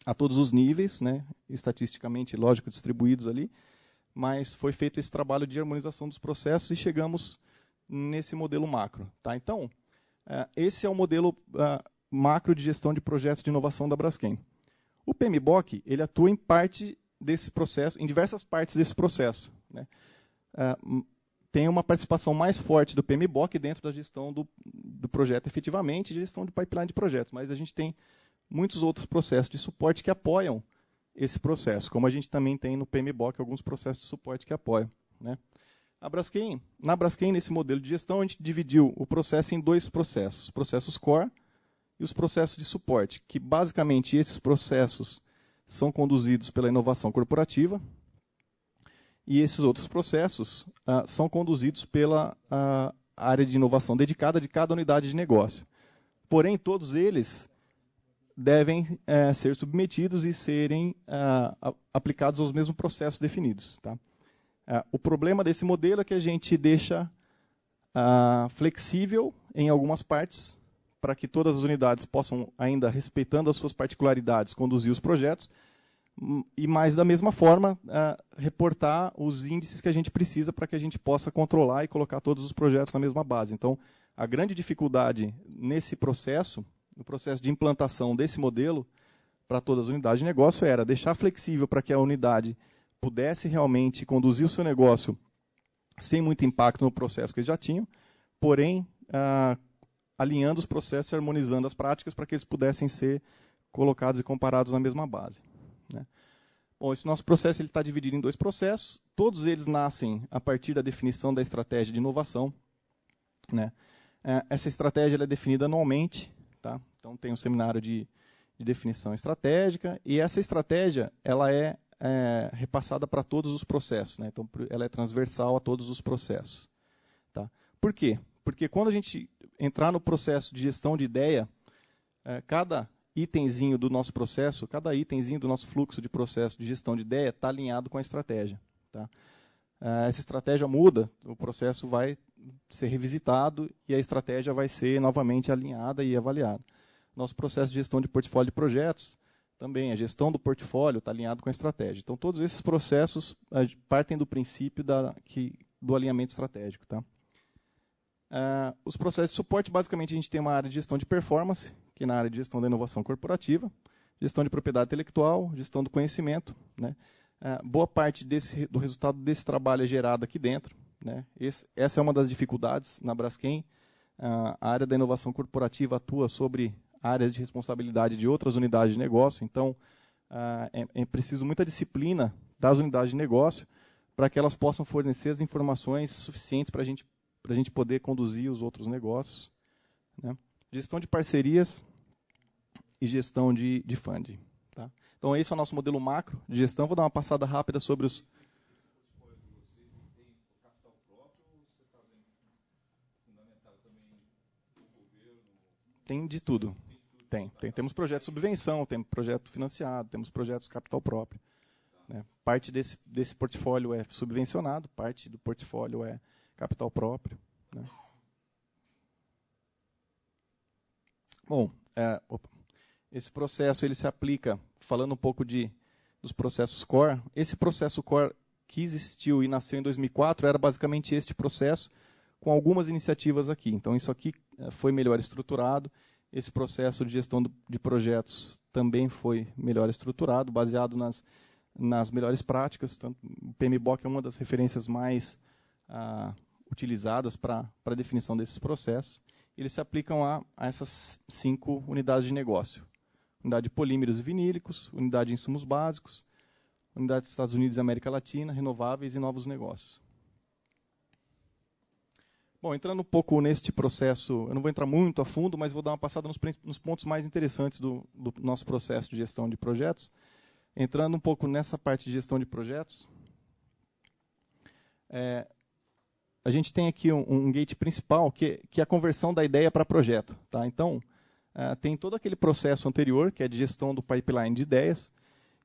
a todos os níveis, né? Estatisticamente, lógico, distribuídos ali, mas foi feito esse trabalho de harmonização dos processos e chegamos nesse modelo macro. Tá? Então, esse é o modelo macro de gestão de projetos de inovação da Braskem. O PMBOK ele atua em parte desse processo, em diversas partes desse processo. Né? Tem uma participação mais forte do PMBOK dentro da gestão do projeto efetivamente, e gestão de pipeline de projetos, mas a gente tem muitos outros processos de suporte que apoiam esse processo, como a gente também tem no PMBOK alguns processos de suporte que apoiam. Né? Na Braskem, nesse modelo de gestão, a gente dividiu o processo em 2 processos, os processos core e os processos de suporte, que basicamente esses processos são conduzidos pela inovação corporativa e esses outros processos são conduzidos pela área de inovação dedicada de cada unidade de negócio. Porém, todos eles devem ser submetidos e serem aplicados aos mesmos processos definidos. Tá? O problema desse modelo é que a gente deixa flexível em algumas partes para que todas as unidades possam, ainda respeitando as suas particularidades, conduzir os projetos, e mais da mesma forma reportar os índices que a gente precisa para que a gente possa controlar e colocar todos os projetos na mesma base. Então, a grande dificuldade nesse processo, no processo de implantação desse modelo para todas as unidades de negócio, era deixar flexível para que a unidade pudesse realmente conduzir o seu negócio sem muito impacto no processo que eles já tinham, porém alinhando os processos e harmonizando as práticas para que eles pudessem ser colocados e comparados na mesma base. Né? Bom, esse nosso processo está dividido em 2 processos, todos eles nascem a partir da definição da estratégia de inovação. Né? Essa estratégia é definida anualmente, tá? Então tem um seminário de definição estratégica, e essa estratégia ela é repassada para todos os processos. Né? Então ela é transversal a todos os processos. Tá? Por quê? Porque quando a gente entrar no processo de gestão de ideia, cada itemzinho do nosso processo, cada itemzinho do nosso fluxo de processo de gestão de ideia está alinhado com a estratégia. Tá? Essa estratégia muda, o processo vai ser revisitado e a estratégia vai ser novamente alinhada e avaliada. Nosso processo de gestão de portfólio de projetos, também a gestão do portfólio está alinhado com a estratégia. Então, todos esses processos partem do princípio do alinhamento estratégico. Tá? Os processos de suporte, basicamente, a gente tem uma área de gestão de performance, que é na área de gestão da inovação corporativa, gestão de propriedade intelectual, gestão do conhecimento. Né? Boa parte do resultado desse trabalho é gerado aqui dentro. Né? Essa é uma das dificuldades na Braskem. A área da inovação corporativa atua sobre áreas de responsabilidade de outras unidades de negócio, então é preciso muita disciplina das unidades de negócio para que elas possam fornecer as informações suficientes para a gente poder conduzir os outros negócios. Né? Gestão de parcerias e gestão de funding. Tá? Então, esse é o nosso modelo macro de gestão. Vou dar uma passada rápida sobre os... Tem de tudo. Temos projeto de subvenção, temos projeto financiado, temos projetos capital próprio. Né? Parte desse portfólio é subvencionado, parte do portfólio é capital próprio. Né? Bom, esse processo ele se aplica, falando um pouco dos processos core. Esse processo core que existiu e nasceu em 2004 era basicamente este processo, com algumas iniciativas aqui. Então, isso aqui foi melhor estruturado. Esse processo de gestão de projetos também foi melhor estruturado, baseado nas melhores práticas. Tanto, o PMBOK é uma das referências mais utilizadas para a definição desses processos. Eles se aplicam a essas 5 unidades de negócio. Unidade de polímeros e vinílicos, unidade de insumos básicos, unidade dos Estados Unidos e América Latina, renováveis e novos negócios. Bom, entrando um pouco neste processo, eu não vou entrar muito a fundo, mas vou dar uma passada nos pontos mais interessantes do nosso processo de gestão de projetos. Entrando um pouco nessa parte de gestão de projetos, a gente tem aqui um gate principal, que é a conversão da ideia para projeto. Tá? Então, tem todo aquele processo anterior, que é de gestão do pipeline de ideias,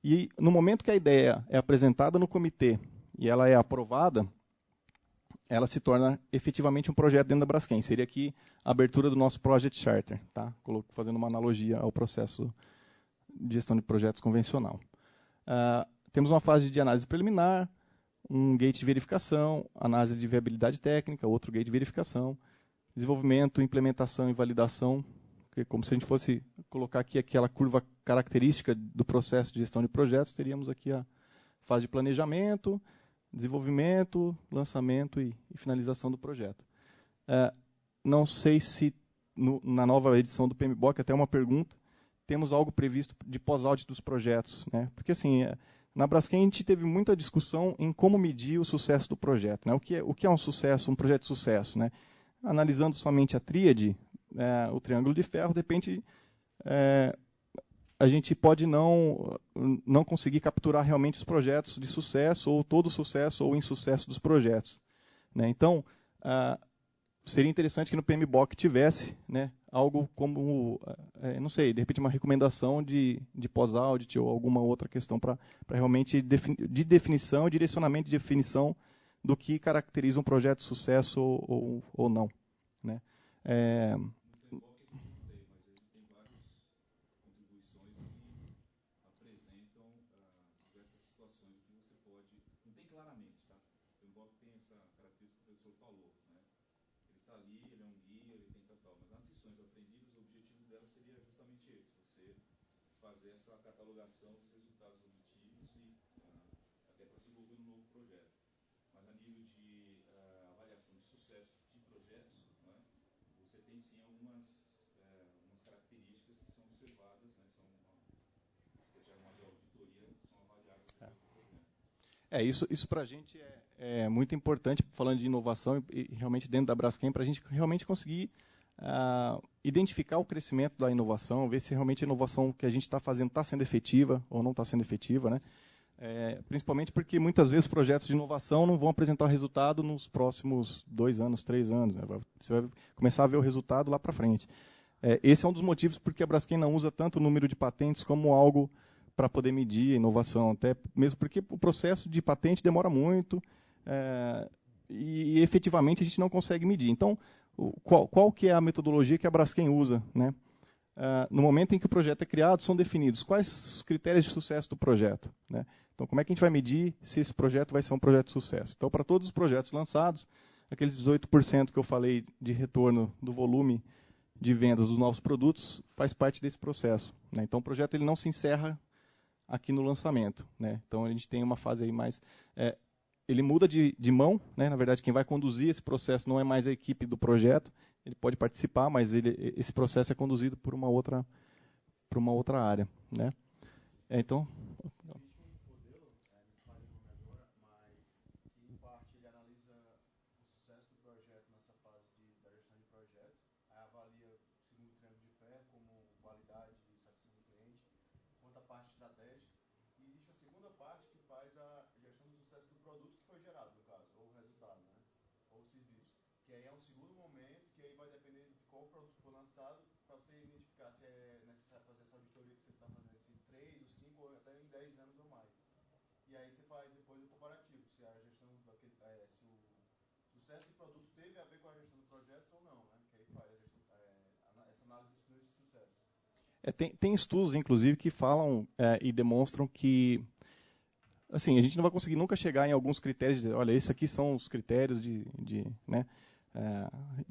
e no momento que a ideia é apresentada no comitê e ela é aprovada, ela se torna efetivamente um projeto dentro da Braskem. Seria aqui a abertura do nosso Project Charter, tá? Fazendo uma analogia ao processo de gestão de projetos convencional. Temos uma fase de análise preliminar, um gate de verificação, análise de viabilidade técnica, outro gate de verificação, desenvolvimento, implementação e validação, que é como se a gente fosse colocar aqui aquela curva característica do processo de gestão de projetos, teríamos aqui a fase de planejamento, desenvolvimento, lançamento e finalização do projeto. Não sei se na nova edição do PMBOK, até uma pergunta, temos algo previsto de pós-audit dos projetos. Né? Porque assim, na Braskem a gente teve muita discussão em como medir o sucesso do projeto. Né? O que é um sucesso, um projeto de sucesso? Né? Analisando somente a tríade, o triângulo de ferro, de repente a gente pode não conseguir capturar realmente os projetos de sucesso, ou todo o sucesso ou insucesso dos projetos. Né? Então, seria interessante que no PMBOK tivesse, né, algo como, não sei, de repente uma recomendação de pós-audit ou alguma outra questão para realmente de definição, direcionamento de definição do que caracteriza um projeto de sucesso ou não. Né? Fazer essa catalogação dos resultados obtidos e até para se envolver no novo projeto. Mas a nível de avaliação de sucesso de projetos, né, você tem sim algumas características que são observadas, né, que já uma auditoria, são avaliadas no projeto. Isso para a gente é muito importante, falando de inovação e realmente dentro da Braskem, para a gente realmente conseguir identificar o crescimento da inovação, ver se realmente a inovação que a gente está fazendo está sendo efetiva ou não está sendo efetiva, né? Principalmente porque muitas vezes projetos de inovação não vão apresentar resultado nos próximos 2 anos, 3 anos. Né? Você vai começar a ver o resultado lá para frente. Esse é um dos motivos porque a Braskem não usa tanto o número de patentes como algo para poder medir a inovação, até mesmo porque o processo de patente demora muito e efetivamente a gente não consegue medir. Então, qual que é a metodologia que a Braskem usa, né? No momento em que o projeto é criado, são definidos quais os critérios de sucesso do projeto, né? Então, como é que a gente vai medir se esse projeto vai ser um projeto de sucesso? Então, para todos os projetos lançados, aqueles 18% que eu falei de retorno do volume de vendas dos novos produtos faz parte desse processo, né? Então, o projeto ele não se encerra aqui no lançamento, né? Então, a gente tem uma fase aí mais... ele muda de mão, né? Na verdade, quem vai conduzir esse processo não é mais a equipe do projeto, ele pode participar, mas esse processo é conduzido por uma outra área, né? Então... Que aí é um segundo momento, que aí vai depender de qual produto for lançado, para você identificar se é necessário fazer essa auditoria que você está fazendo em 3, ou 5, ou até em 10 anos ou mais. E aí você faz depois o comparativo, se a gestão daquele, se o sucesso do produto teve a ver com a gestão do projeto ou não, né? Que aí faz essa análise de sucesso. Tem estudos, inclusive, que falam e demonstram que assim, a gente não vai conseguir nunca chegar em alguns critérios, de dizer, olha, esses aqui são os critérios de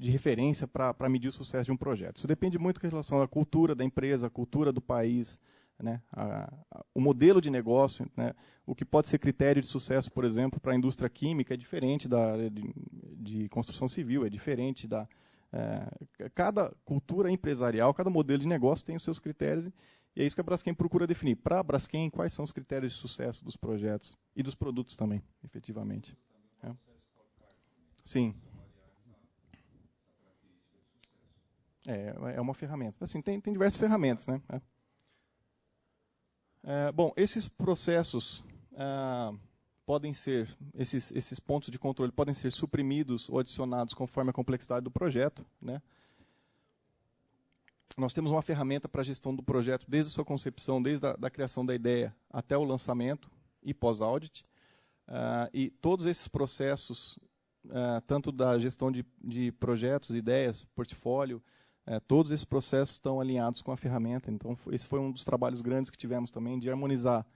referência para medir o sucesso de um projeto. Isso depende muito em relação à cultura da empresa, à cultura do país, né, o modelo de negócio, né, o que pode ser critério de sucesso, por exemplo, para a indústria química é diferente de construção civil, é diferente cada cultura empresarial, cada modelo de negócio tem os seus critérios e é isso que a Braskem procura definir. Para a Braskem, quais são os critérios de sucesso dos projetos e dos produtos também, efetivamente. Sim. É uma ferramenta. Assim, tem diversas ferramentas, né? Bom, esses processos podem ser, esses pontos de controle podem ser suprimidos ou adicionados conforme a complexidade do projeto, né? Nós temos uma ferramenta para a gestão do projeto desde a sua concepção, desde a criação da ideia até o lançamento e pós-audit. E todos esses processos, tanto da gestão de projetos, ideias, portfólio, todos esses processos estão alinhados com a ferramenta. Então, esse foi um dos trabalhos grandes que tivemos também, de harmonizar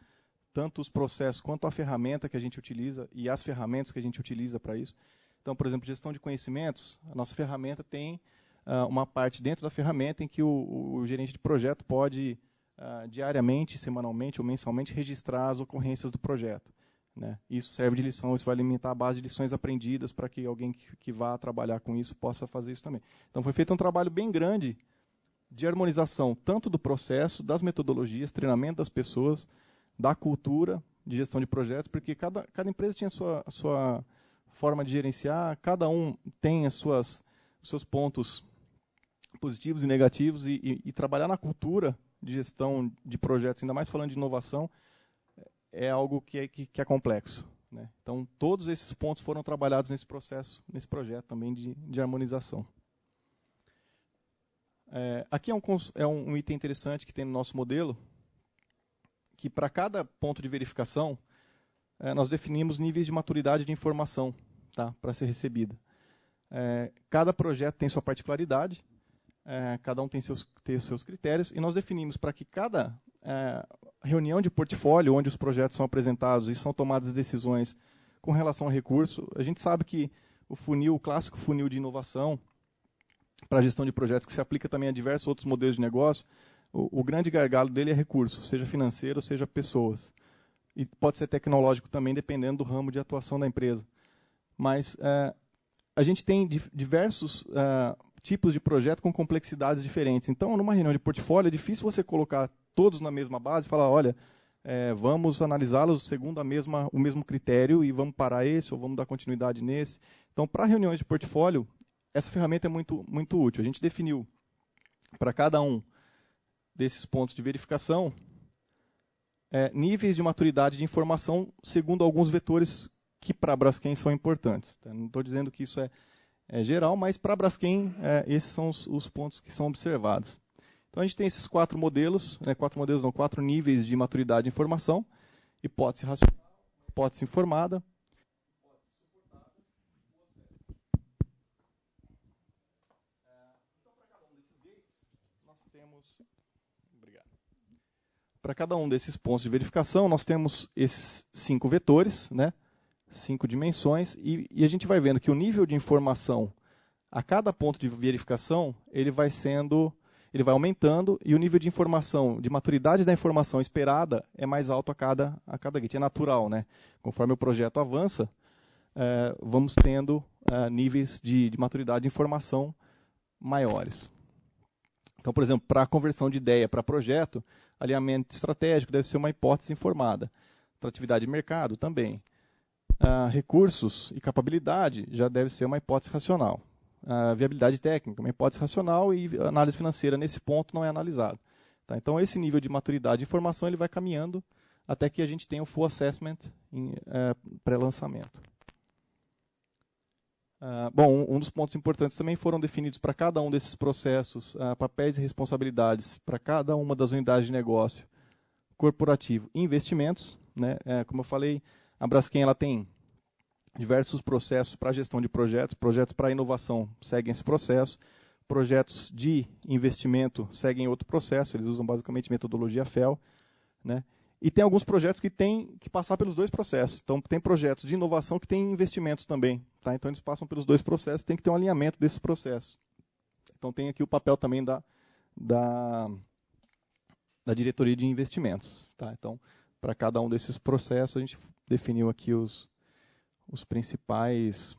tanto os processos quanto a ferramenta que a gente utiliza e as ferramentas que a gente utiliza para isso. Então, por exemplo, gestão de conhecimentos, a nossa ferramenta tem uma parte dentro da ferramenta em que o gerente de projeto pode, diariamente, semanalmente ou mensalmente, registrar as ocorrências do projeto, né? Isso serve de lição, isso vai alimentar a base de lições aprendidas para que alguém que vá trabalhar com isso possa fazer isso também. Então, foi feito um trabalho bem grande de harmonização, tanto do processo, das metodologias, treinamento das pessoas, da cultura de gestão de projetos, porque cada empresa tinha a sua forma de gerenciar, cada um tem os seus pontos positivos e negativos, e trabalhar na cultura de gestão de projetos, ainda mais falando de inovação, é algo que é complexo, né? Então, todos esses pontos foram trabalhados nesse processo, nesse projeto também de harmonização. Aqui é um item interessante que tem no nosso modelo, que para cada ponto de verificação, nós definimos níveis de maturidade de informação, tá, para ser recebida. Cada projeto tem sua particularidade, cada um tem seus critérios, e nós definimos para que cada reunião de portfólio, onde os projetos são apresentados e são tomadas decisões com relação a recurso, a gente sabe que o clássico funil de inovação para a gestão de projetos, que se aplica também a diversos outros modelos de negócio, o grande gargalo dele é recurso, seja financeiro, seja pessoas. E pode ser tecnológico também, dependendo do ramo de atuação da empresa. Mas a gente tem diversos tipos de projeto com complexidades diferentes. Então, numa reunião de portfólio, é difícil você colocar todos na mesma base e falar, olha, vamos analisá-los segundo o mesmo critério e vamos parar esse ou vamos dar continuidade nesse. Então, para reuniões de portfólio, essa ferramenta é muito, muito útil. A gente definiu para cada um desses pontos de verificação níveis de maturidade de informação segundo alguns vetores que para a Braskem são importantes. Tá? Não estou dizendo que isso geral, mas para a Braskem, esses são os pontos que são observados. Então, a gente tem esses 4 modelos, 4 níveis de maturidade de informação: hipótese racional, hipótese informada, para cada um desses pontos de verificação, nós temos esses 5 vetores, 5 dimensões, e a gente vai vendo que o nível de informação a cada ponto de verificação, ele vai aumentando, e o nível de informação, de maturidade da informação esperada é mais alto a cada gate. É natural, né? Conforme o projeto avança, vamos tendo níveis de maturidade de informação maiores. Então, por exemplo, para a conversão de ideia para projeto, alinhamento estratégico deve ser uma hipótese informada. Atratividade de mercado também. Recursos e capabilidade já deve ser uma hipótese racional. Viabilidade técnica, uma hipótese racional, e análise financeira nesse ponto não é analisado. Tá? Então, esse nível de maturidade de informação ele vai caminhando até que a gente tenha o full assessment em pré-lançamento. Bom, um dos pontos importantes também foram definidos para cada um desses processos papéis e responsabilidades para cada uma das unidades de negócio, corporativo e investimentos. Como eu falei, a Braskem ela tem diversos processos para gestão de projetos para inovação seguem esse processo, projetos de investimento seguem outro processo, eles usam basicamente metodologia FEL, e tem alguns projetos que têm que passar pelos 2 processos. Então, tem projetos de inovação que têm investimentos também. Tá? Então, eles passam pelos 2 processos, tem que ter um alinhamento desses processos. Então, tem aqui o papel também da diretoria de investimentos. Tá? Então, para cada um desses processos, a gente definiu aqui os principais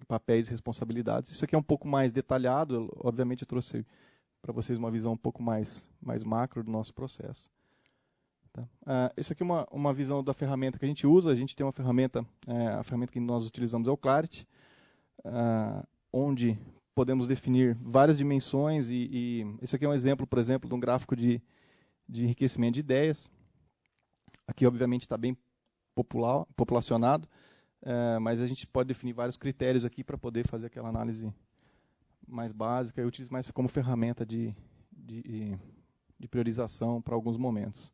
papéis e responsabilidades. Isso aqui é um pouco mais detalhado. Obviamente, eu trouxe para vocês uma visão um pouco mais macro do nosso processo. Essa aqui é uma visão da ferramenta que a gente usa. A gente tem uma ferramenta, a ferramenta que nós utilizamos é o Clarity, onde podemos definir várias dimensões. E esse aqui é um exemplo, por exemplo, de um gráfico de enriquecimento de ideias. Aqui, obviamente, está bem populacionado, mas a gente pode definir vários critérios aqui para poder fazer aquela análise mais básica. Eu utilizo mais como ferramenta de priorização para alguns momentos.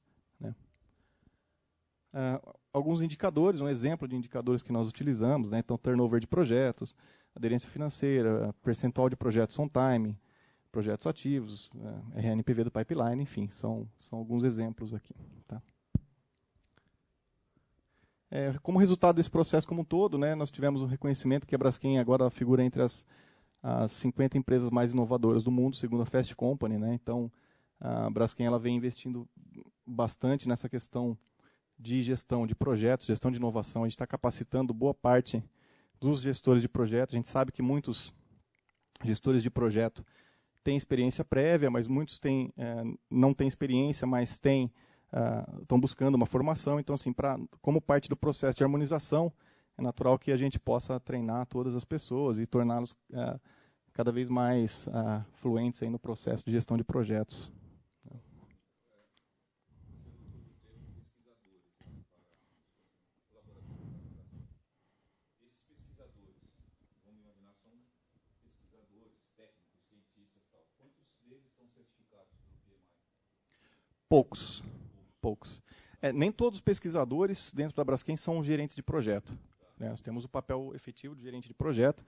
Alguns indicadores, um exemplo de indicadores que nós utilizamos, então turnover de projetos, aderência financeira, percentual de projetos on time, projetos ativos, RNPV do pipeline, enfim, são alguns exemplos aqui. Tá? Como resultado desse processo como um todo, nós tivemos um reconhecimento que a Braskem agora figura entre as 50 empresas mais inovadoras do mundo, segundo a Fast Company. Então, a Braskem ela vem investindo bastante nessa questão de gestão de projetos, gestão de inovação. A gente está capacitando boa parte dos gestores de projetos. A gente sabe que muitos gestores de projeto têm experiência prévia, mas muitos não têm experiência, mas estão buscando uma formação. Então, assim, como parte do processo de harmonização, é natural que a gente possa treinar todas as pessoas e torná-los cada vez mais fluentes aí no processo de gestão de projetos. Poucos. Nem todos os pesquisadores dentro da Braskem são gerentes de projeto. Nós temos o papel efetivo de gerente de projeto.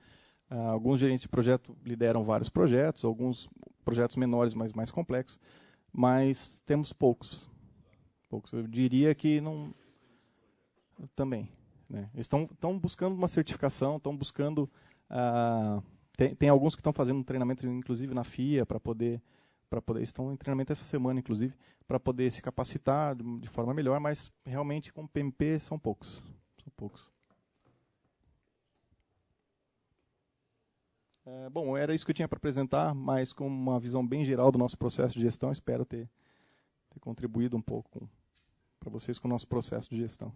Alguns gerentes de projeto lideram vários projetos, alguns projetos menores, mas mais complexos, mas temos poucos. Eu diria que não... Também. Eles estão buscando uma certificação, estão buscando... Tem alguns que estão fazendo um treinamento, inclusive, na FIA, para poder estão em treinamento essa semana, inclusive, para poder se capacitar de forma melhor, mas realmente com PMP são poucos. Bom, era isso que eu tinha para apresentar, mas com uma visão bem geral do nosso processo de gestão. Espero ter contribuído um pouco para vocês com o nosso processo de gestão.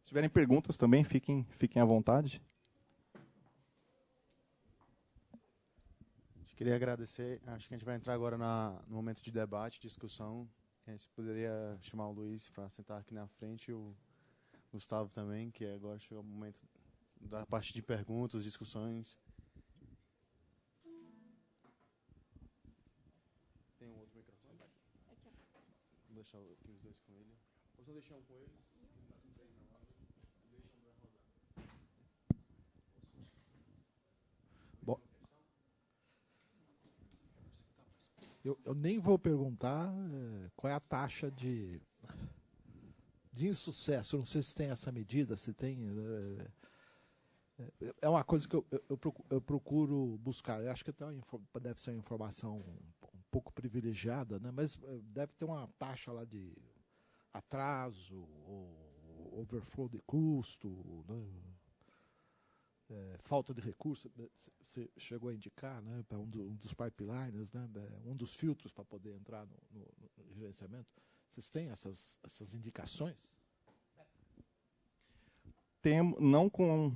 Se tiverem perguntas também, fiquem à vontade. Queria agradecer. Acho que a gente vai entrar agora no momento de debate, discussão. A gente poderia chamar o Luiz para sentar aqui na frente e o Gustavo também, que agora chegou o momento da parte de perguntas, discussões. Tem um outro microfone? Vou deixar aqui os dois com ele. Ou só deixar um com eles? Bom, eu nem vou perguntar qual é a taxa de insucesso. Não sei se tem essa medida, se tem. É uma coisa que eu procuro buscar. Eu acho que até deve ser uma informação um pouco privilegiada, né? Mas deve ter uma taxa lá de atraso, ou overflow de custo, né? Falta de recurso. Você chegou a indicar, né, para um dos pipelines, né, um dos filtros para poder entrar no gerenciamento. Vocês têm essas indicações? Não com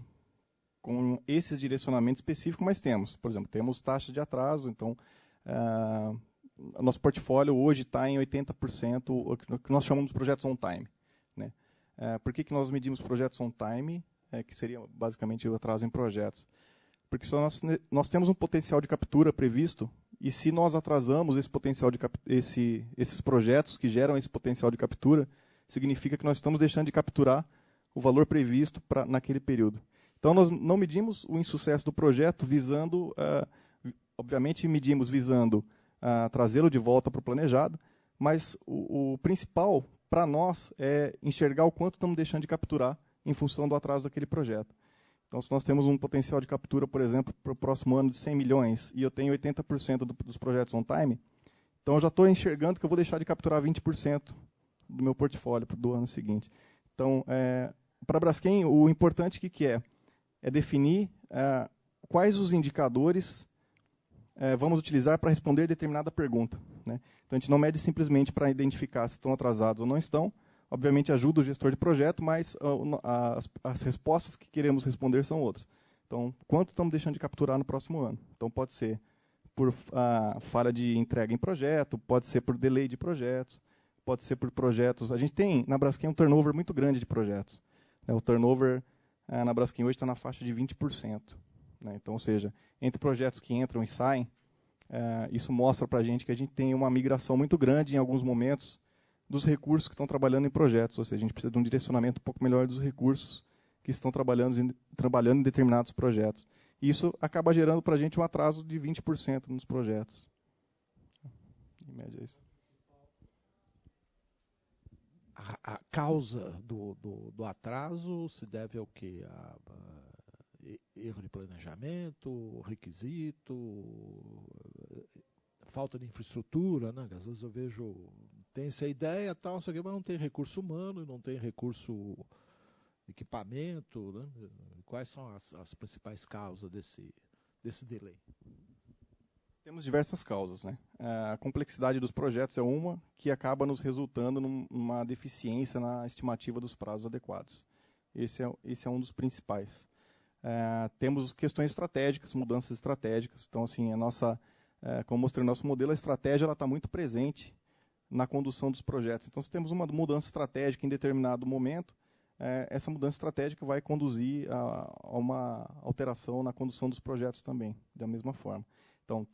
esses direcionamentos específicos, mas temos. Por exemplo, temos taxa de atraso, então nosso portfólio hoje está em 80%, o que nós chamamos de projetos on time, né? Por que nós medimos projetos on time, que seria basicamente o atraso em projetos? Porque nós temos um potencial de captura previsto, e se nós atrasamos esse potencial esses projetos que geram esse potencial de captura, significa que nós estamos deixando de capturar o valor previsto naquele período. Então, nós não medimos o insucesso do projeto visando, obviamente, medimos visando trazê-lo de volta para o planejado, mas o principal para nós é enxergar o quanto estamos deixando de capturar em função do atraso daquele projeto. Então, se nós temos um potencial de captura, por exemplo, para o próximo ano de 100 milhões e eu tenho 80% dos projetos on time, então eu já estou enxergando que eu vou deixar de capturar 20% do meu portfólio do ano seguinte. Então, para a Braskem, o importante que é definir quais os indicadores vamos utilizar para responder determinada pergunta, né? Então, a gente não mede simplesmente para identificar se estão atrasados ou não estão. Obviamente, ajuda o gestor de projeto, mas as respostas que queremos responder são outras. Então, quanto estamos deixando de capturar no próximo ano? Então, pode ser por falha de entrega em projeto, pode ser por delay de projetos, pode ser por projetos. A gente tem, na Braskem, um turnover muito grande de projetos. O turnover na Braskem hoje está na faixa de 20%. Né? Então, ou seja, entre projetos que entram e saem, isso mostra para a gente que a gente tem uma migração muito grande em alguns momentos dos recursos que estão trabalhando em projetos. Ou seja, a gente precisa de um direcionamento um pouco melhor dos recursos que estão trabalhando em determinados projetos. E isso acaba gerando para a gente um atraso de 20% nos projetos. Em média, é isso. A causa do atraso se deve ao quê? Erro de planejamento, requisito, falta de infraestrutura, né? Às vezes eu vejo, tem essa ideia, tal, mas não tem recurso humano, não tem recurso equipamento, né? Quais são as principais causas desse delay? Temos diversas causas, né? A complexidade dos projetos é uma que acaba nos resultando numa deficiência na estimativa dos prazos adequados. Esse é um dos principais. Temos questões estratégicas, mudanças estratégicas. Então, assim, como mostrei no nosso modelo, a estratégia está muito presente na condução dos projetos. Então, se temos uma mudança estratégica em determinado momento, essa mudança estratégica vai conduzir a uma alteração na condução dos projetos também, da mesma forma. Então,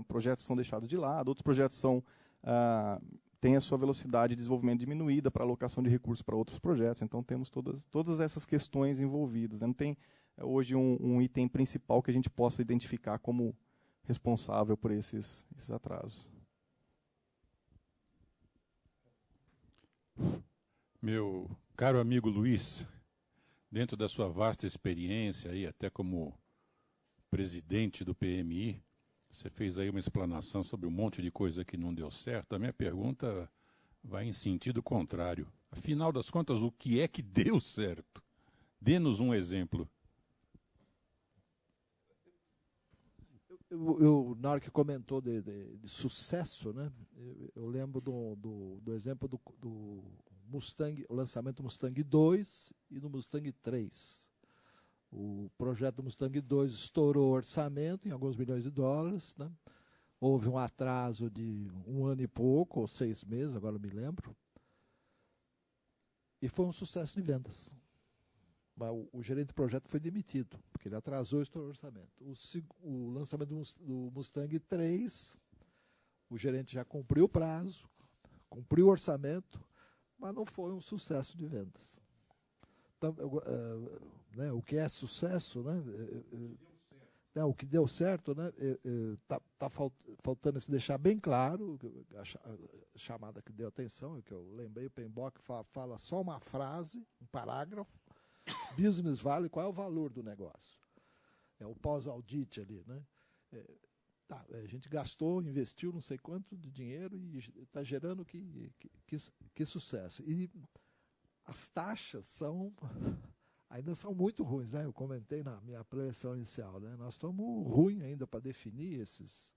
projetos são deixados de lado, outros projetos têm a sua velocidade de desenvolvimento diminuída para alocação de recursos para outros projetos. Então, temos todas essas questões envolvidas, né? Não tem hoje um item principal que a gente possa identificar como responsável por esses atrasos. Meu caro amigo Luiz, dentro da sua vasta experiência, aí, até como presidente do PMI, você fez aí uma explanação sobre um monte de coisa que não deu certo. A minha pergunta vai em sentido contrário. Afinal das contas, o que é que deu certo? Dê-nos um exemplo. Na hora que comentou de sucesso, né, eu lembro do exemplo do Mustang, o lançamento do Mustang 2 e do Mustang 3. O projeto do Mustang 2 estourou o orçamento em alguns milhões de dólares, né? Houve um atraso de 1 ano e pouco, ou 6 meses, agora não me lembro. E foi um sucesso de vendas. o gerente do projeto foi demitido, porque ele atrasou o orçamento. O lançamento do Mustang 3, o gerente já cumpriu o prazo, cumpriu o orçamento, mas não foi um sucesso de vendas. Então, né, o que é sucesso, né, o que deu certo, né, tá faltando se deixar bem claro, a chamada que deu atenção, é que eu lembrei, o PMBOK fala só uma frase, um parágrafo, business value, qual é o valor do negócio? É o pós-audit ali, né? A gente gastou, investiu não sei quanto de dinheiro e está gerando que sucesso. E as taxas ainda são muito ruins, né? Eu comentei na minha preleção inicial, né? Nós estamos ruins ainda para definir esses.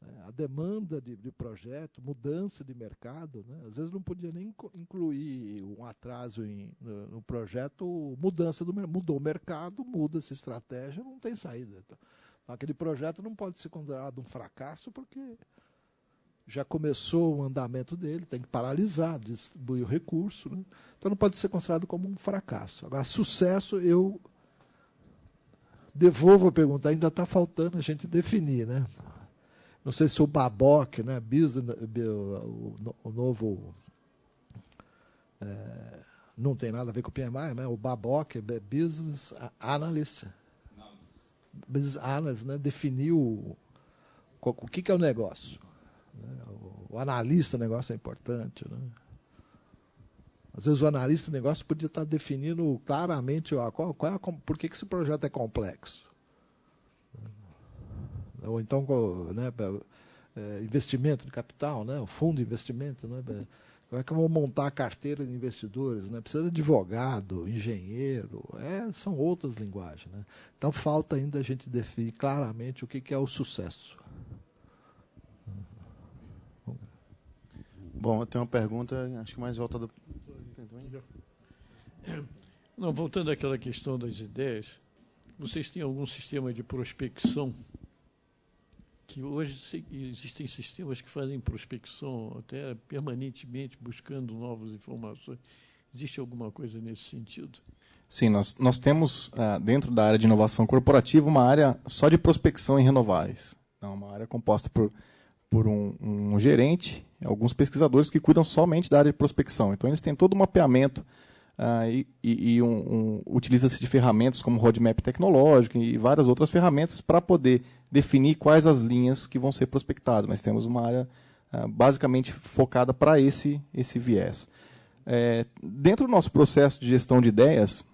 Né? A demanda de projeto, mudança de mercado, né? Às vezes não podia nem incluir um atraso no projeto, mudança mudou o mercado, muda essa estratégia, não tem saída. Então, aquele projeto não pode ser considerado um fracasso porque já começou o andamento dele, tem que paralisar, distribuir o recurso. Né? Então não pode ser considerado como um fracasso. Agora, sucesso, eu devolvo a pergunta, ainda está faltando a gente definir. Né? Não sei se o BABOC, né, o novo... não tem nada a ver com o PMI, né? O BABOC, Business Analyst, né, definiu o que é o negócio. O analista do negócio é importante. Né? Às vezes o analista do negócio podia estar definindo claramente por que esse projeto é complexo. Ou então, né, investimento de capital, né, o fundo de investimento. Né, como é que eu vou montar a carteira de investidores? Né? Precisa de advogado, engenheiro, são outras linguagens. Né? Então falta ainda a gente definir claramente o que é o sucesso. Bom, eu tenho uma pergunta, acho que mais voltada... Não, voltando àquela questão das ideias, vocês têm algum sistema de prospecção? Que hoje existem sistemas que fazem prospecção até permanentemente, buscando novas informações. Existe alguma coisa nesse sentido? Sim, nós temos, dentro da área de inovação corporativa, uma área só de prospecção em renováveis. Então, uma área composta por um gerente, alguns pesquisadores que cuidam somente da área de prospecção. Então, eles têm todo um mapeamento utiliza-se de ferramentas como roadmap tecnológico e várias outras ferramentas para poder definir quais as linhas que vão ser prospectadas. Mas temos uma área basicamente focada para esse viés. Dentro do nosso processo de gestão de ideias,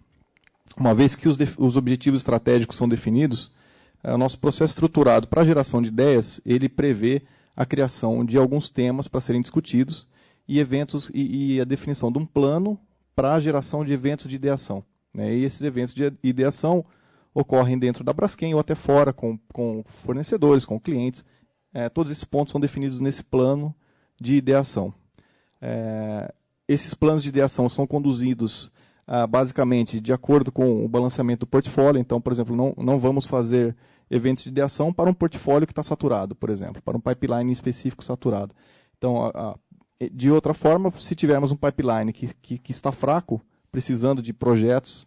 uma vez que os objetivos estratégicos são definidos, o nosso processo estruturado para a geração de ideias, ele prevê a criação de alguns temas para serem discutidos e eventos e a definição de um plano para a geração de eventos de ideação. Né? E esses eventos de ideação ocorrem dentro da Braskem ou até fora, com fornecedores, com clientes. Todos esses pontos são definidos nesse plano de ideação. Esses planos de ideação são conduzidos basicamente de acordo com o balanceamento do portfólio. Então, por exemplo, não vamos fazer eventos de ideação para um portfólio que está saturado, por exemplo, para um pipeline específico saturado. Então, de outra forma, se tivermos um pipeline que está fraco, precisando de projetos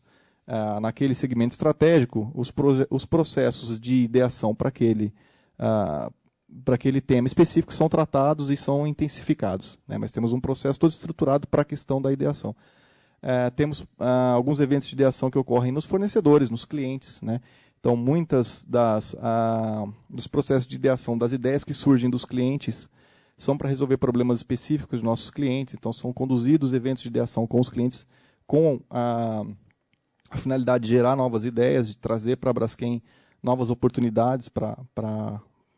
naquele segmento estratégico, os processos de ideação para aquele tema específico são tratados e são intensificados. Né? Mas temos um processo todo estruturado para a questão da ideação. Temos alguns eventos de ideação que ocorrem nos fornecedores, nos clientes. Né? Então, muitas dos processos de ideação das ideias que surgem dos clientes são para resolver problemas específicos dos nossos clientes. Então, são conduzidos eventos de ideação com os clientes com a finalidade de gerar novas ideias, de trazer para a Braskem novas oportunidades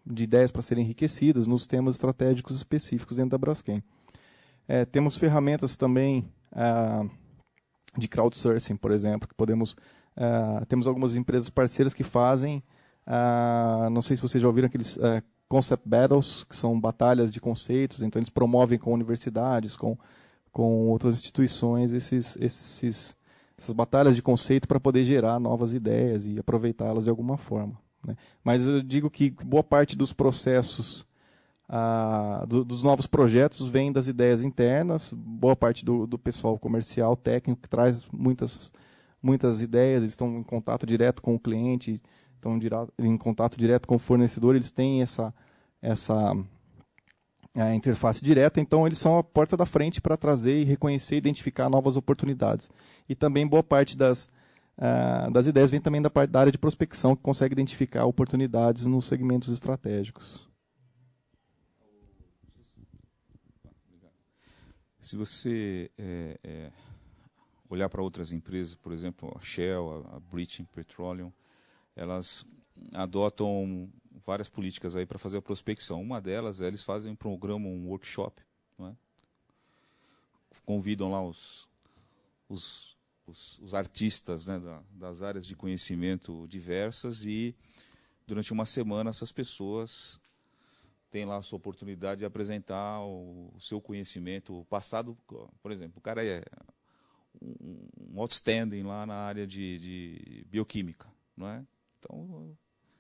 de ideias para serem enriquecidas nos temas estratégicos específicos dentro da Braskem. Temos ferramentas também de crowdsourcing, por exemplo, que temos algumas empresas parceiras que fazem, não sei se vocês já ouviram aqueles concept battles, que são batalhas de conceitos. Então eles promovem com universidades, com outras instituições essas batalhas de conceito para poder gerar novas ideias e aproveitá-las de alguma forma. Né? Mas eu digo que boa parte dos processos dos novos projetos vem das ideias internas, boa parte do pessoal comercial, técnico, que traz muitas ideias, eles estão em contato direto com o cliente, estão em contato direto com o fornecedor, eles têm essa a interface direta, então eles são a porta da frente para trazer e reconhecer e identificar novas oportunidades. E também boa parte das ideias vem também da parte da área de prospecção, que consegue identificar oportunidades nos segmentos estratégicos. Se você olhar para outras empresas, por exemplo, a Shell, a British Petroleum, elas adotam várias políticas aí para fazer a prospecção. Uma delas é eles fazem um programa, um workshop, não é? Convidam lá os artistas, né, das áreas de conhecimento diversas, e durante uma semana essas pessoas têm lá a sua oportunidade de apresentar o seu conhecimento, o passado. Por exemplo, o cara é um outstanding lá na área de bioquímica, não é? Então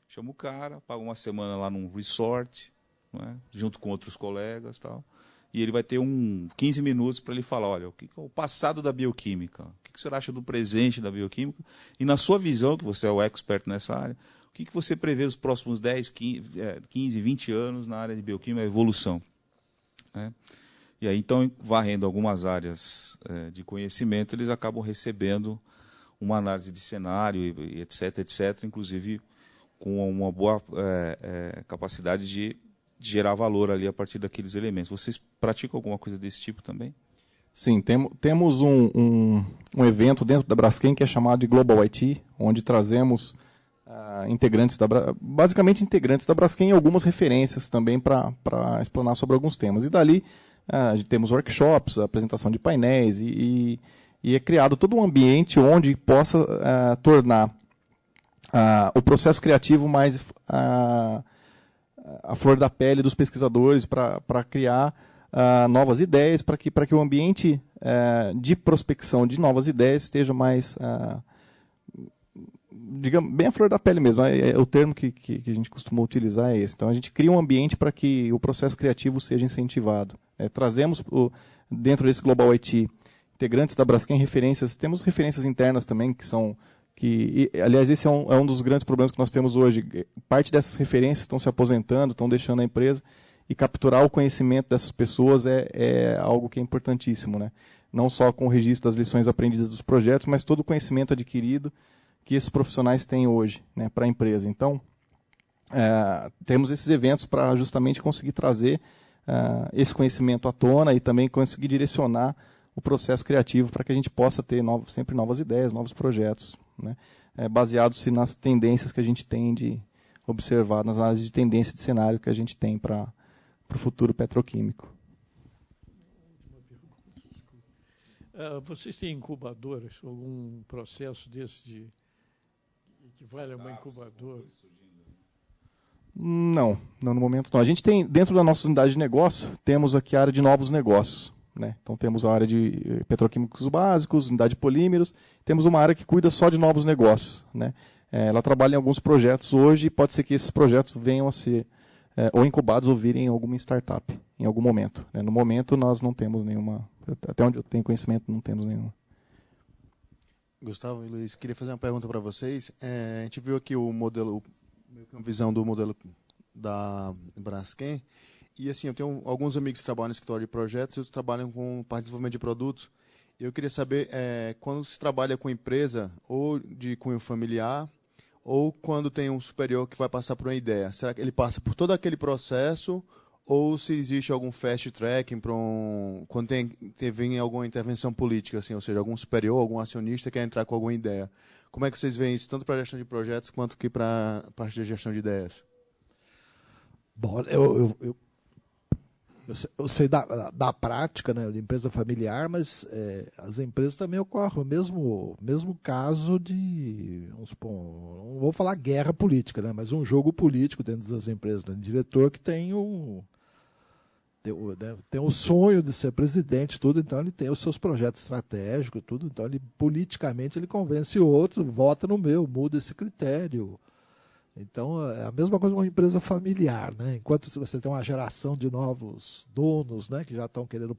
chama o cara, paga uma semana lá num resort, não é? Junto com outros colegas, tal, e ele vai ter 15 minutos para ele falar, olha, o que é o passado da bioquímica, o que você acha do presente da bioquímica, e na sua visão, que você é o expert nessa área, o que você prevê nos próximos 10, 15, 20 anos na área de bioquímica, a evolução, né? E aí, então, varrendo algumas áreas de conhecimento, eles acabam recebendo uma análise de cenário, e etc., etc., inclusive com uma boa capacidade de gerar valor ali a partir daqueles elementos. Vocês praticam alguma coisa desse tipo também? Sim, temos um evento dentro da Braskem que é chamado de Global IT, onde trazemos basicamente integrantes da Braskem e algumas referências também para explanar sobre alguns temas. E dali temos workshops, apresentação de painéis e é criado todo um ambiente onde possa tornar o processo criativo mais a flor da pele dos pesquisadores para criar novas ideias, para que o ambiente de prospecção de novas ideias esteja mais, digamos, bem a flor da pele mesmo. O termo que a gente costuma utilizar é esse. Então, a gente cria um ambiente para que o processo criativo seja incentivado. Trazemos dentro desse Global IT integrantes da Braskem referências, temos referências internas também aliás, esse é um dos grandes problemas que nós temos hoje. Parte dessas referências estão se aposentando, estão deixando a empresa, e capturar o conhecimento dessas pessoas é algo que é importantíssimo, né? Não só com o registro das lições aprendidas dos projetos, mas todo o conhecimento adquirido que esses profissionais têm hoje, né, para a empresa. Então, temos esses eventos para justamente conseguir trazer esse conhecimento à tona e também conseguir direcionar o processo criativo para que a gente possa ter sempre novas ideias, novos projetos, né, baseados nas tendências que a gente tem de observar, nas análises de tendência de cenário que a gente tem para o futuro petroquímico. Vocês têm incubadoras, algum processo desse que vale uma incubadora? Não, no momento não. A gente tem, dentro da nossa unidade de negócio, temos aqui a área de novos negócios, né? Então temos a área de petroquímicos básicos, unidade de polímeros, temos uma área que cuida só de novos negócios, né? Ela trabalha em alguns projetos hoje, e pode ser que esses projetos venham a ser ou incubados ou virem alguma startup em algum momento, né? No momento nós não temos nenhuma, até onde eu tenho conhecimento, não temos nenhuma. Gustavo e Luiz, queria fazer uma pergunta para vocês. A gente viu aqui o modelo, uma visão do modelo da Braskem, e assim, eu tenho alguns amigos que trabalham no escritório de projetos e outros trabalham com parte de desenvolvimento de produtos. Eu queria saber, quando se trabalha com empresa, ou de cunho familiar, ou quando tem um superior que vai passar por uma ideia, será que ele passa por todo aquele processo, ou se existe algum fast tracking quando vem alguma intervenção política, assim, ou seja, algum superior, algum acionista quer entrar com alguma ideia? Como é que vocês veem isso, tanto para a gestão de projetos quanto que para a parte de gestão de ideias? Bom, eu sei da prática, né, de empresa familiar, mas as empresas também ocorrem o mesmo caso de, vamos supor, não vou falar guerra política, né, mas um jogo político dentro das empresas, né, diretor que tem o sonho de ser presidente, tudo, então ele tem os seus projetos estratégicos, tudo, então ele politicamente ele convence o outro, vota no meu, muda esse critério. Então, é a mesma coisa com uma empresa familiar, né? Enquanto você tem uma geração de novos donos, né, que já estão querendo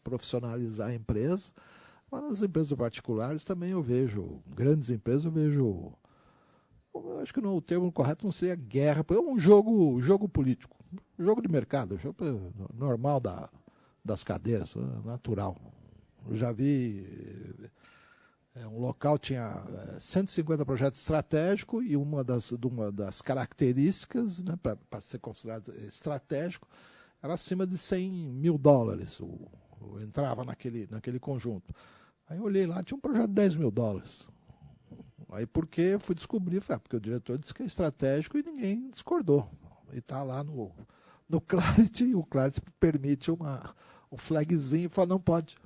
profissionalizar a empresa, Mas nas empresas particulares também eu vejo, grandes empresas eu vejo, eu acho que o termo correto não seria guerra, é um jogo político, jogo de mercado, jogo normal das cadeiras, natural. Eu já vi, um local tinha 150 projetos estratégicos e uma das características, né, para ser considerado estratégico, era acima de $100 mil. Eu entrava naquele conjunto. Aí eu olhei lá, tinha um projeto de $10 mil. Aí porque eu fui descobrir, porque o diretor disse que é estratégico e ninguém discordou. E está lá no Clarity, e o Clarity permite um flagzinho e fala, não pode,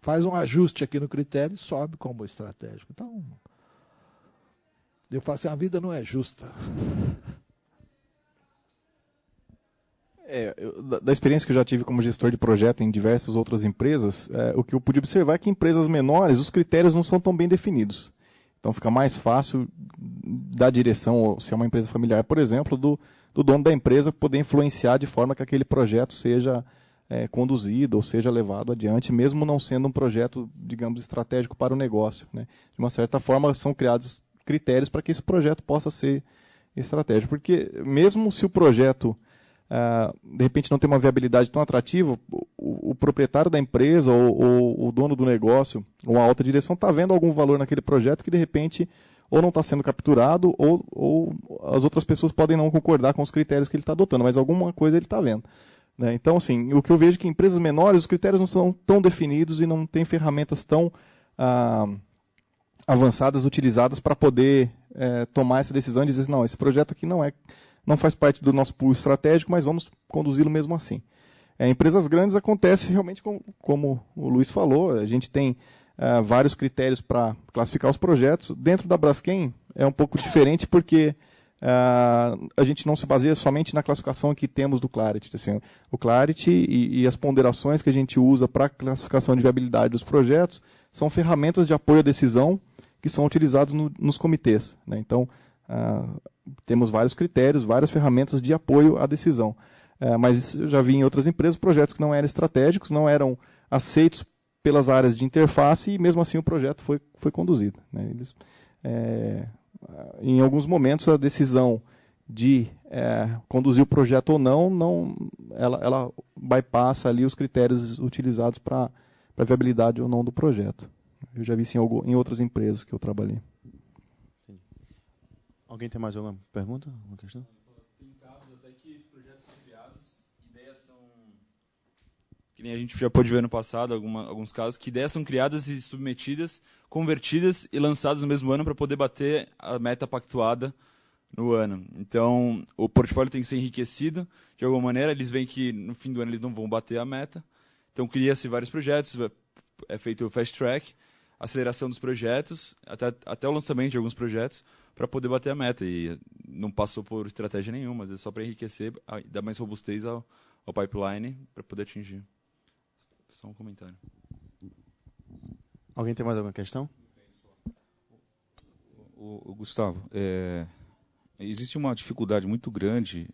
faz um ajuste aqui no critério e sobe como estratégico. Então, eu falo assim, a vida não é justa. Da experiência que eu já tive como gestor de projeto em diversas outras empresas, o que eu pude observar é que em empresas menores os critérios não são tão bem definidos. Então fica mais fácil da direção, ou se é uma empresa familiar, por exemplo, do dono da empresa poder influenciar de forma que aquele projeto seja conduzido ou seja levado adiante, mesmo não sendo um projeto, digamos, estratégico para o negócio, né? De uma certa forma são criados critérios para que esse projeto possa ser estratégico, porque mesmo se o projeto de repente não tem uma viabilidade tão atrativa, o proprietário da empresa ou o dono do negócio ou a alta direção está vendo algum valor naquele projeto que de repente ou não está sendo capturado ou as outras pessoas podem não concordar com os critérios que ele está adotando, mas alguma coisa ele está vendo, né? Então, assim, o que eu vejo é que em empresas menores os critérios não são tão definidos e não tem ferramentas tão avançadas utilizadas para poder tomar essa decisão e dizer, não, esse projeto aqui não faz parte do nosso pool estratégico, mas vamos conduzi-lo mesmo assim. Em empresas grandes acontece realmente como o Luiz falou, a gente tem vários critérios para classificar os projetos. Dentro da Braskem é um pouco diferente porque a gente não se baseia somente na classificação que temos do Clarity. Assim, o Clarity e as ponderações que a gente usa para a classificação de viabilidade dos projetos são ferramentas de apoio à decisão que são utilizados nos comitês, né? Então, temos vários critérios, várias ferramentas de apoio à decisão. Mas eu já vi em outras empresas projetos que não eram estratégicos, não eram aceitos pelas áreas de interface e mesmo assim o projeto foi conduzido, né? Em alguns momentos a decisão de conduzir o projeto ou não ela bypassa ali os critérios utilizados para a viabilidade ou não do projeto. Eu já vi isso em outras empresas que eu trabalhei. Alguém tem mais alguma pergunta? Uma questão? Tem casos até que projetos são criados, ideias são... Que nem a gente já pôde ver no passado, alguns casos, que ideias são criadas e submetidas, convertidas e lançadas no mesmo ano para poder bater a meta pactuada no ano. Então, o portfólio tem que ser enriquecido. De alguma maneira, eles veem que no fim do ano eles não vão bater a meta. Então, cria-se vários projetos, é feito o fast track, aceleração dos projetos, até o lançamento de alguns projetos, para poder bater a meta. E não passou por estratégia nenhuma, mas é só para enriquecer, dar mais robustez ao pipeline para poder atingir. Só um comentário. Alguém tem mais alguma questão? O Gustavo, existe uma dificuldade muito grande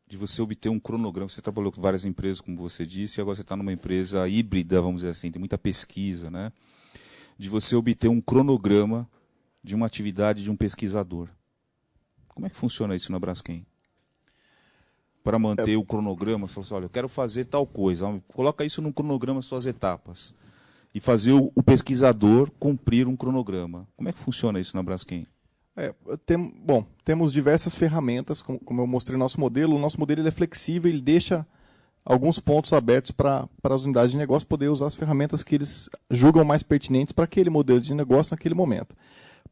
de você obter um cronograma. Você trabalhou com várias empresas, como você disse, e agora você está numa empresa híbrida, vamos dizer assim, tem muita pesquisa, né? De você obter um cronograma de uma atividade de um pesquisador. Como é que funciona isso na Braskem? Para manter o cronograma, você fala assim, olha, eu quero fazer tal coisa, coloca isso no cronograma, suas etapas, e fazer o pesquisador cumprir um cronograma. Como é que funciona isso na Braskem? Temos diversas ferramentas, como eu mostrei no nosso modelo. O nosso modelo ele é flexível, ele deixa alguns pontos abertos para as unidades de negócio poder usar as ferramentas que eles julgam mais pertinentes para aquele modelo de negócio naquele momento.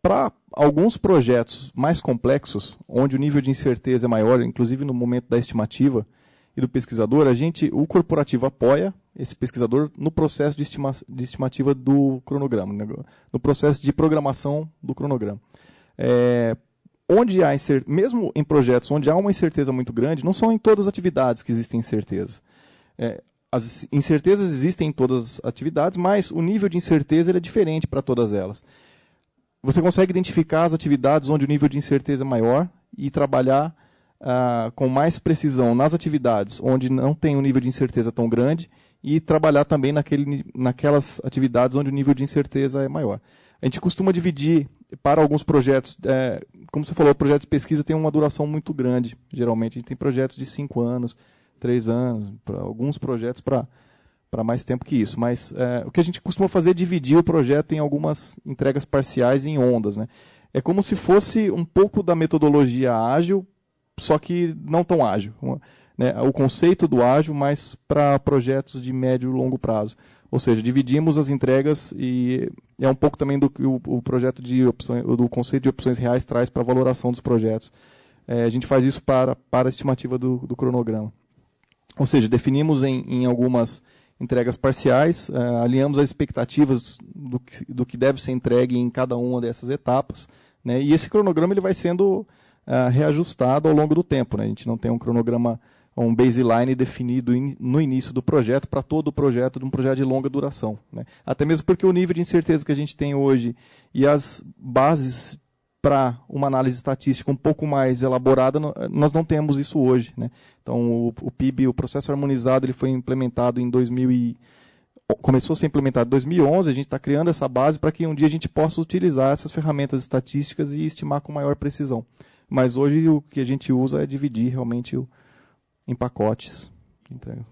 Para alguns projetos mais complexos, onde o nível de incerteza é maior, inclusive no momento da estimativa e do pesquisador, o corporativo apoia esse pesquisador no processo de estimativa do cronograma, no processo de programação do cronograma. Mesmo em projetos onde há uma incerteza muito grande, não são em todas as atividades que existem incertezas. As incertezas existem em todas as atividades, mas o nível de incerteza é diferente para todas elas. Você consegue identificar as atividades onde o nível de incerteza é maior e trabalhar com mais precisão nas atividades onde não tem um nível de incerteza tão grande e trabalhar também naquelas atividades onde o nível de incerteza é maior. A gente costuma dividir para alguns projetos, como você falou, projetos de pesquisa têm uma duração muito grande, geralmente. A gente tem projetos de 5 anos, 3 anos, alguns projetos para mais tempo que isso. Mas o que a gente costuma fazer é dividir o projeto em algumas entregas parciais em ondas, né? É como se fosse um pouco da metodologia ágil, só que não tão ágil. Né? O conceito do ágil, mas para projetos de médio e longo prazo. Ou seja, dividimos as entregas e é um pouco também do que o projeto do conceito de opções reais traz para a valoração dos projetos. A gente faz isso para a estimativa do cronograma. Ou seja, definimos em algumas entregas parciais, alinhamos as expectativas do que deve ser entregue em cada uma dessas etapas, né? E esse cronograma ele vai sendo reajustado ao longo do tempo, né? A gente não tem um cronograma, um baseline definido no início do projeto para todo o projeto, de um projeto de longa duração, né? Até mesmo porque o nível de incerteza que a gente tem hoje e as bases para uma análise estatística um pouco mais elaborada, nós não temos isso hoje, né? Então, o PIB, o processo harmonizado, ele foi implementado começou a ser implementado em 2011, a gente está criando essa base para que um dia a gente possa utilizar essas ferramentas estatísticas e estimar com maior precisão. Mas hoje o que a gente usa é dividir realmente em pacotes de entrega.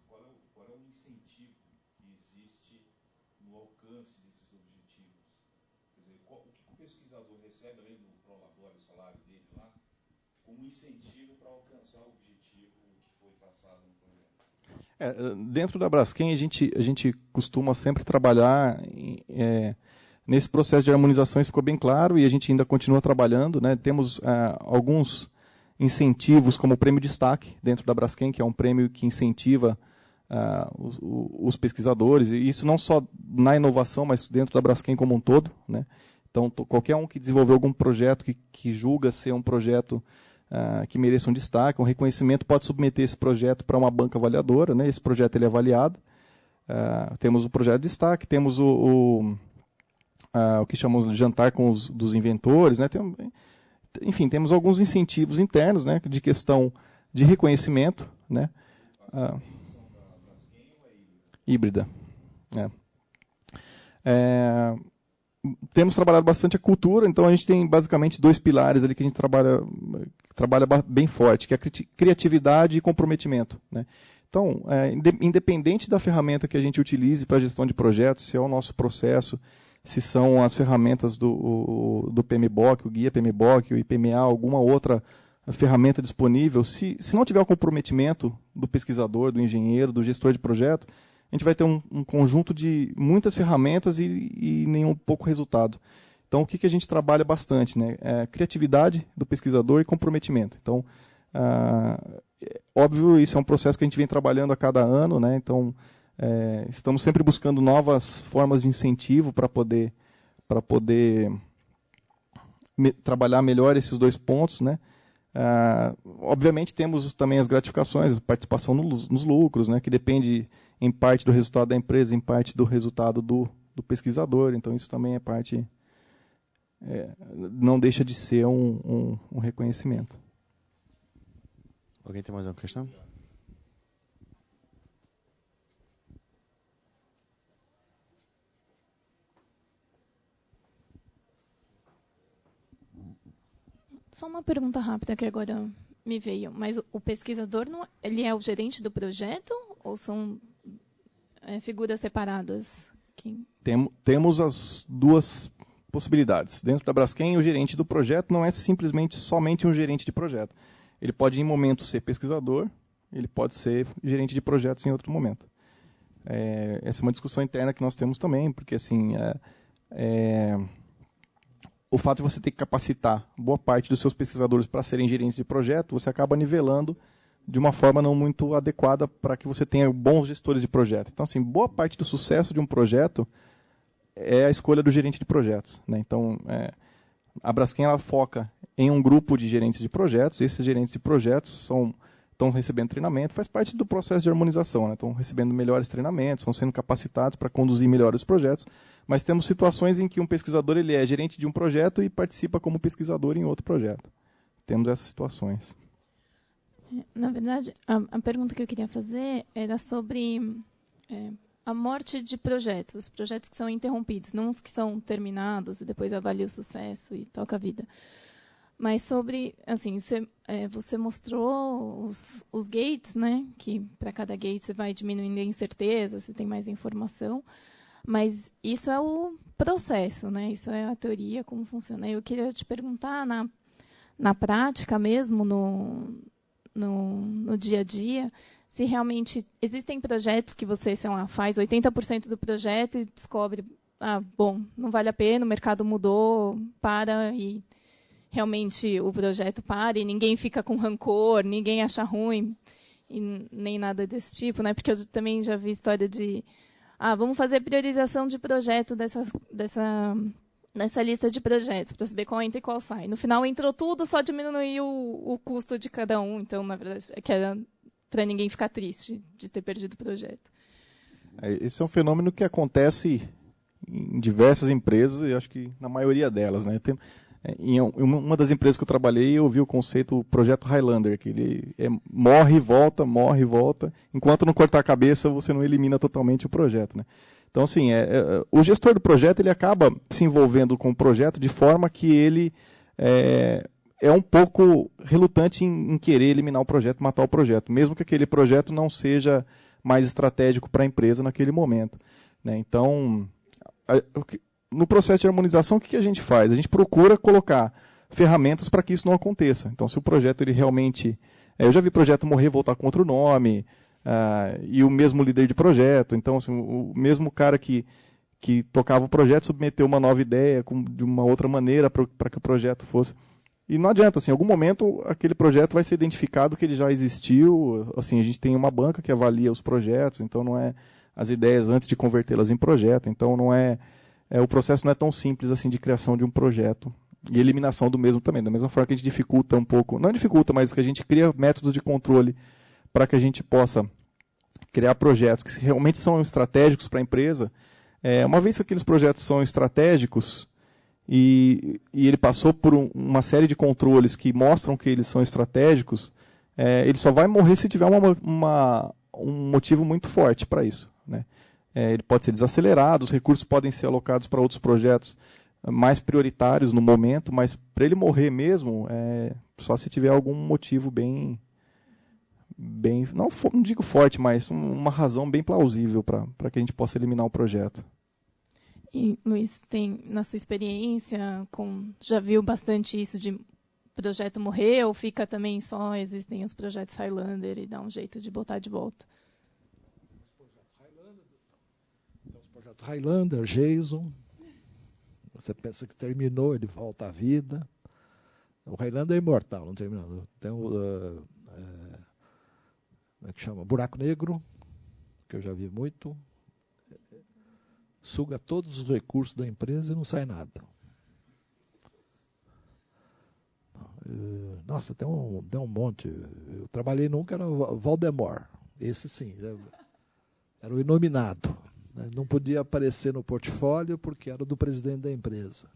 Qual é o incentivo que existe no alcance desses objetivos? Quer dizer, o que o pesquisador recebe, além do prolabore, o salário dele lá, como incentivo para alcançar o objetivo que foi traçado no projeto? Dentro da Braskem, a gente costuma sempre trabalhar nesse processo de harmonização, isso ficou bem claro, e a gente ainda continua trabalhando, né? Temos alguns incentivos, como o Prêmio Destaque, dentro da Braskem, que é um prêmio que incentiva os pesquisadores, e isso não só na inovação, mas dentro da Braskem como um todo, né? Então, qualquer um que desenvolveu algum projeto que julga ser um projeto que mereça um destaque, um reconhecimento, pode submeter esse projeto para uma banca avaliadora, né? Esse projeto ele é avaliado. Temos o projeto de destaque, temos o que chamamos de jantar com dos inventores, né? Enfim, temos alguns incentivos internos, né, de questão de reconhecimento, né? Híbrida. Temos trabalhado bastante a cultura, então a gente tem basicamente 2 pilares ali que a gente trabalha bem forte, que é a criatividade e comprometimento, né? Então, independente da ferramenta que a gente utilize para a gestão de projetos, se é o nosso processo, se são as ferramentas do PMBOK, o guia PMBOK, o IPMA, alguma outra ferramenta disponível, se não tiver o comprometimento do pesquisador, do engenheiro, do gestor de projeto, a gente vai ter um conjunto de muitas ferramentas e nenhum pouco resultado. Então, o que a gente trabalha bastante, né? Criatividade do pesquisador e comprometimento. Então, óbvio, isso é um processo que a gente vem trabalhando a cada ano, né? Então, estamos sempre buscando novas formas de incentivo para poder trabalhar melhor esses 2 pontos, né? Obviamente temos também as gratificações, participação nos lucros, né? Que depende em parte do resultado da empresa, em parte do resultado do pesquisador. Então isso também é parte, não deixa de ser um reconhecimento. Alguém tem mais uma questão? Só uma pergunta rápida que agora me veio. Mas o pesquisador, ele é o gerente do projeto ou são figuras separadas? Temos as 2 possibilidades. Dentro da Braskem, o gerente do projeto não é simplesmente somente um gerente de projeto. Ele pode, em momento, ser pesquisador, ele pode ser gerente de projetos em outro momento. Essa é uma discussão interna que nós temos também, porque assim, o fato de você ter que capacitar boa parte dos seus pesquisadores para serem gerentes de projeto, você acaba nivelando de uma forma não muito adequada para que você tenha bons gestores de projeto. Então, assim, boa parte do sucesso de um projeto é a escolha do gerente de projetos, né? Então, a Braskem ela foca em um grupo de gerentes de projetos. Esses gerentes de projetos estão recebendo treinamento, faz parte do processo de harmonização, né? Estão recebendo melhores treinamentos, estão sendo capacitados para conduzir melhor os projetos, mas temos situações em que um pesquisador ele é gerente de um projeto e participa como pesquisador em outro projeto. Temos essas situações. Na verdade, a pergunta que eu queria fazer era sobre a morte de projetos que são interrompidos, não os que são terminados e depois avalia o sucesso e toca a vida. Mas sobre, assim, você mostrou os gates, né? Que para cada gate você vai diminuindo a incerteza, você tem mais informação. Mas isso é o processo, né? Isso é a teoria, como funciona. Eu queria te perguntar, na prática mesmo, no dia a dia, se realmente existem projetos que você, sei lá, faz 80% do projeto e descobre, bom, não vale a pena, o mercado mudou, para e realmente o projeto para e ninguém fica com rancor, ninguém acha ruim e nem nada desse tipo, né? Porque eu também já vi história de vamos fazer priorização de projeto dessa lista de projetos para saber qual entra e qual sai. No final entrou tudo, só diminuiu o custo de cada um. Então, na verdade, que era para ninguém ficar triste de ter perdido o projeto. Esse é um fenômeno que acontece em diversas empresas e acho que na maioria delas, né? Em uma das empresas que eu trabalhei, eu vi o conceito projeto Highlander, que ele morre e volta. Enquanto não cortar a cabeça, você não elimina totalmente o projeto, né? Então, assim, o gestor do projeto ele acaba se envolvendo com o projeto de forma que ele é um pouco relutante em querer eliminar o projeto, matar o projeto, mesmo que aquele projeto não seja mais estratégico para a empresa naquele momento, né? Então, no processo de harmonização, o que a gente faz? A gente procura colocar ferramentas para que isso não aconteça. Então, se o projeto ele realmente... eu já vi projeto morrer e voltar com outro nome, e o mesmo líder de projeto. Então, assim, o mesmo cara que tocava o projeto submeteu uma nova ideia de uma outra maneira para que o projeto fosse... E não adianta, assim, em algum momento aquele projeto vai ser identificado que ele já existiu. Assim, a gente tem uma banca que avalia os projetos, então não é as ideias antes de convertê-las em projeto. Então, não o processo não é tão simples assim de criação de um projeto e eliminação do mesmo também. Da mesma forma que a gente dificulta um pouco, não dificulta, mas que a gente cria métodos de controle para que a gente possa criar projetos que realmente são estratégicos para a empresa. Uma vez que aqueles projetos são estratégicos e ele passou por uma série de controles que mostram que eles são estratégicos, ele só vai morrer se tiver um motivo muito forte para isso, né? Ele pode ser desacelerado, os recursos podem ser alocados para outros projetos mais prioritários no momento, mas para ele morrer mesmo, só se tiver algum motivo bem não digo forte, mas uma razão bem plausível para que a gente possa eliminar o projeto. E, Luiz, na sua experiência, já viu bastante isso de projeto morrer, ou fica também só existem os projetos Highlander e dá um jeito de botar de volta? Highlander, Jason, você pensa que terminou, ele volta à vida. O Highlander é imortal, não terminou. Tem como é que chama? Buraco Negro, que eu já vi muito. Suga todos os recursos da empresa e não sai nada. Nossa, tem um monte. Eu trabalhei num que era o Valdemar. Esse sim, era o inominado. Não podia aparecer no portfólio porque era do presidente da empresa.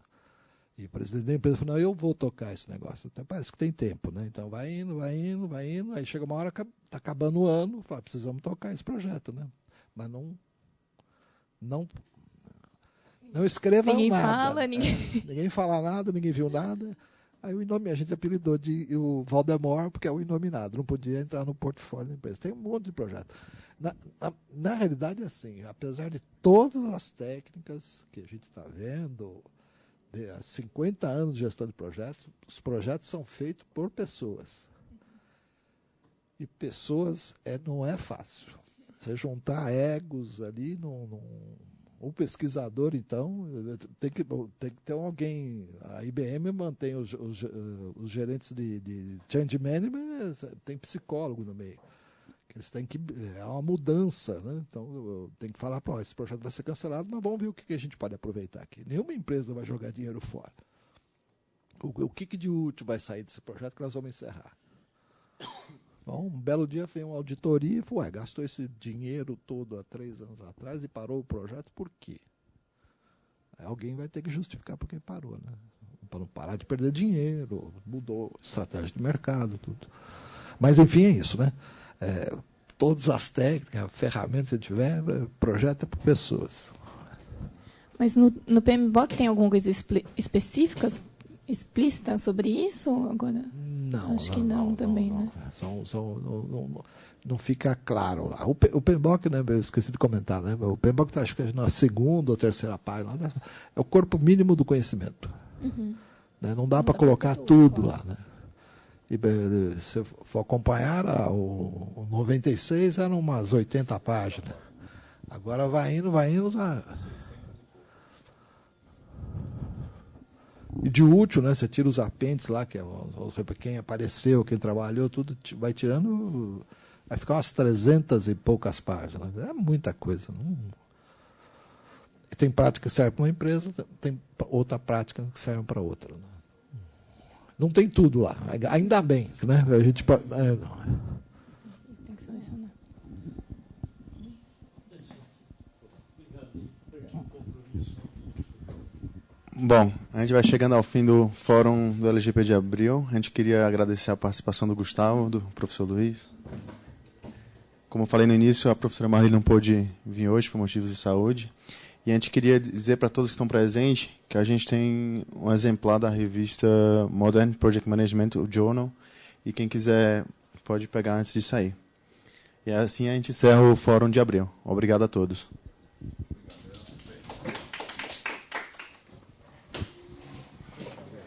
E o presidente da empresa falou, não, eu vou tocar esse negócio. Até parece que tem tempo, né? Então vai indo. Aí chega uma hora que está acabando o ano, fala, precisamos tocar esse projeto, né? Mas não escreva ninguém nada. Fala, ninguém fala nada, ninguém viu nada. Aí a gente apelidou de o Valdemar, porque é o inominado, não podia entrar no portfólio da empresa. Tem um monte de projeto. Na realidade, assim, apesar de todas as técnicas que a gente está vendo, há 50 anos de gestão de projetos, os projetos são feitos por pessoas. E pessoas não é fácil. Você juntar egos ali, o pesquisador, então, tem que ter alguém. A IBM mantém os gerentes de change management, tem psicólogo no meio. Eles têm que. É uma mudança, né? Então, tem que falar, esse projeto vai ser cancelado, mas vamos ver o que a gente pode aproveitar aqui. Nenhuma empresa vai jogar dinheiro fora. O que de útil vai sair desse projeto que nós vamos encerrar? Então, um belo dia veio uma auditoria e falou, gastou esse dinheiro todo há 3 anos atrás e parou o projeto, por quê? Aí alguém vai ter que justificar por que parou, né? Para não parar de perder dinheiro, mudou estratégia de mercado, tudo. Mas, enfim, é isso, né? Todas as técnicas, ferramentas que você tiver, projeta para pessoas. Mas no PMBOK tem alguma coisa específica, explícita sobre isso? Agora, acho que não também, né? Não fica claro lá. O PMBOK, né, eu esqueci de comentar, né? O PMBOK está, acho que na segunda ou terceira página. É o corpo mínimo do conhecimento. Né? Não dá para colocar tudo lá, né? E se for acompanhar, o 96 eram umas 80 páginas. Agora vai indo. E de útil, né? Você tira os apêndices lá, que é quem apareceu, quem trabalhou, tudo vai tirando, vai ficar umas 300 e poucas páginas. É muita coisa. E tem prática que serve para uma empresa, tem outra prática que serve para outra. Né? Não tem tudo lá. Ainda bem, né? A gente tem que selecionar. Bom, a gente vai chegando ao fim do Fórum do LGP de abril. A gente queria agradecer a participação do Gustavo, do professor Luiz. Como eu falei no início, a professora Marli não pôde vir hoje por motivos de saúde. E a gente queria dizer para todos que estão presentes que a gente tem um exemplar da revista Modern Project Management, o Journal, e quem quiser pode pegar antes de sair. E assim a gente encerra o Fórum de abril. Obrigado a todos.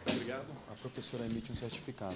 Obrigado. A professora emite um certificado.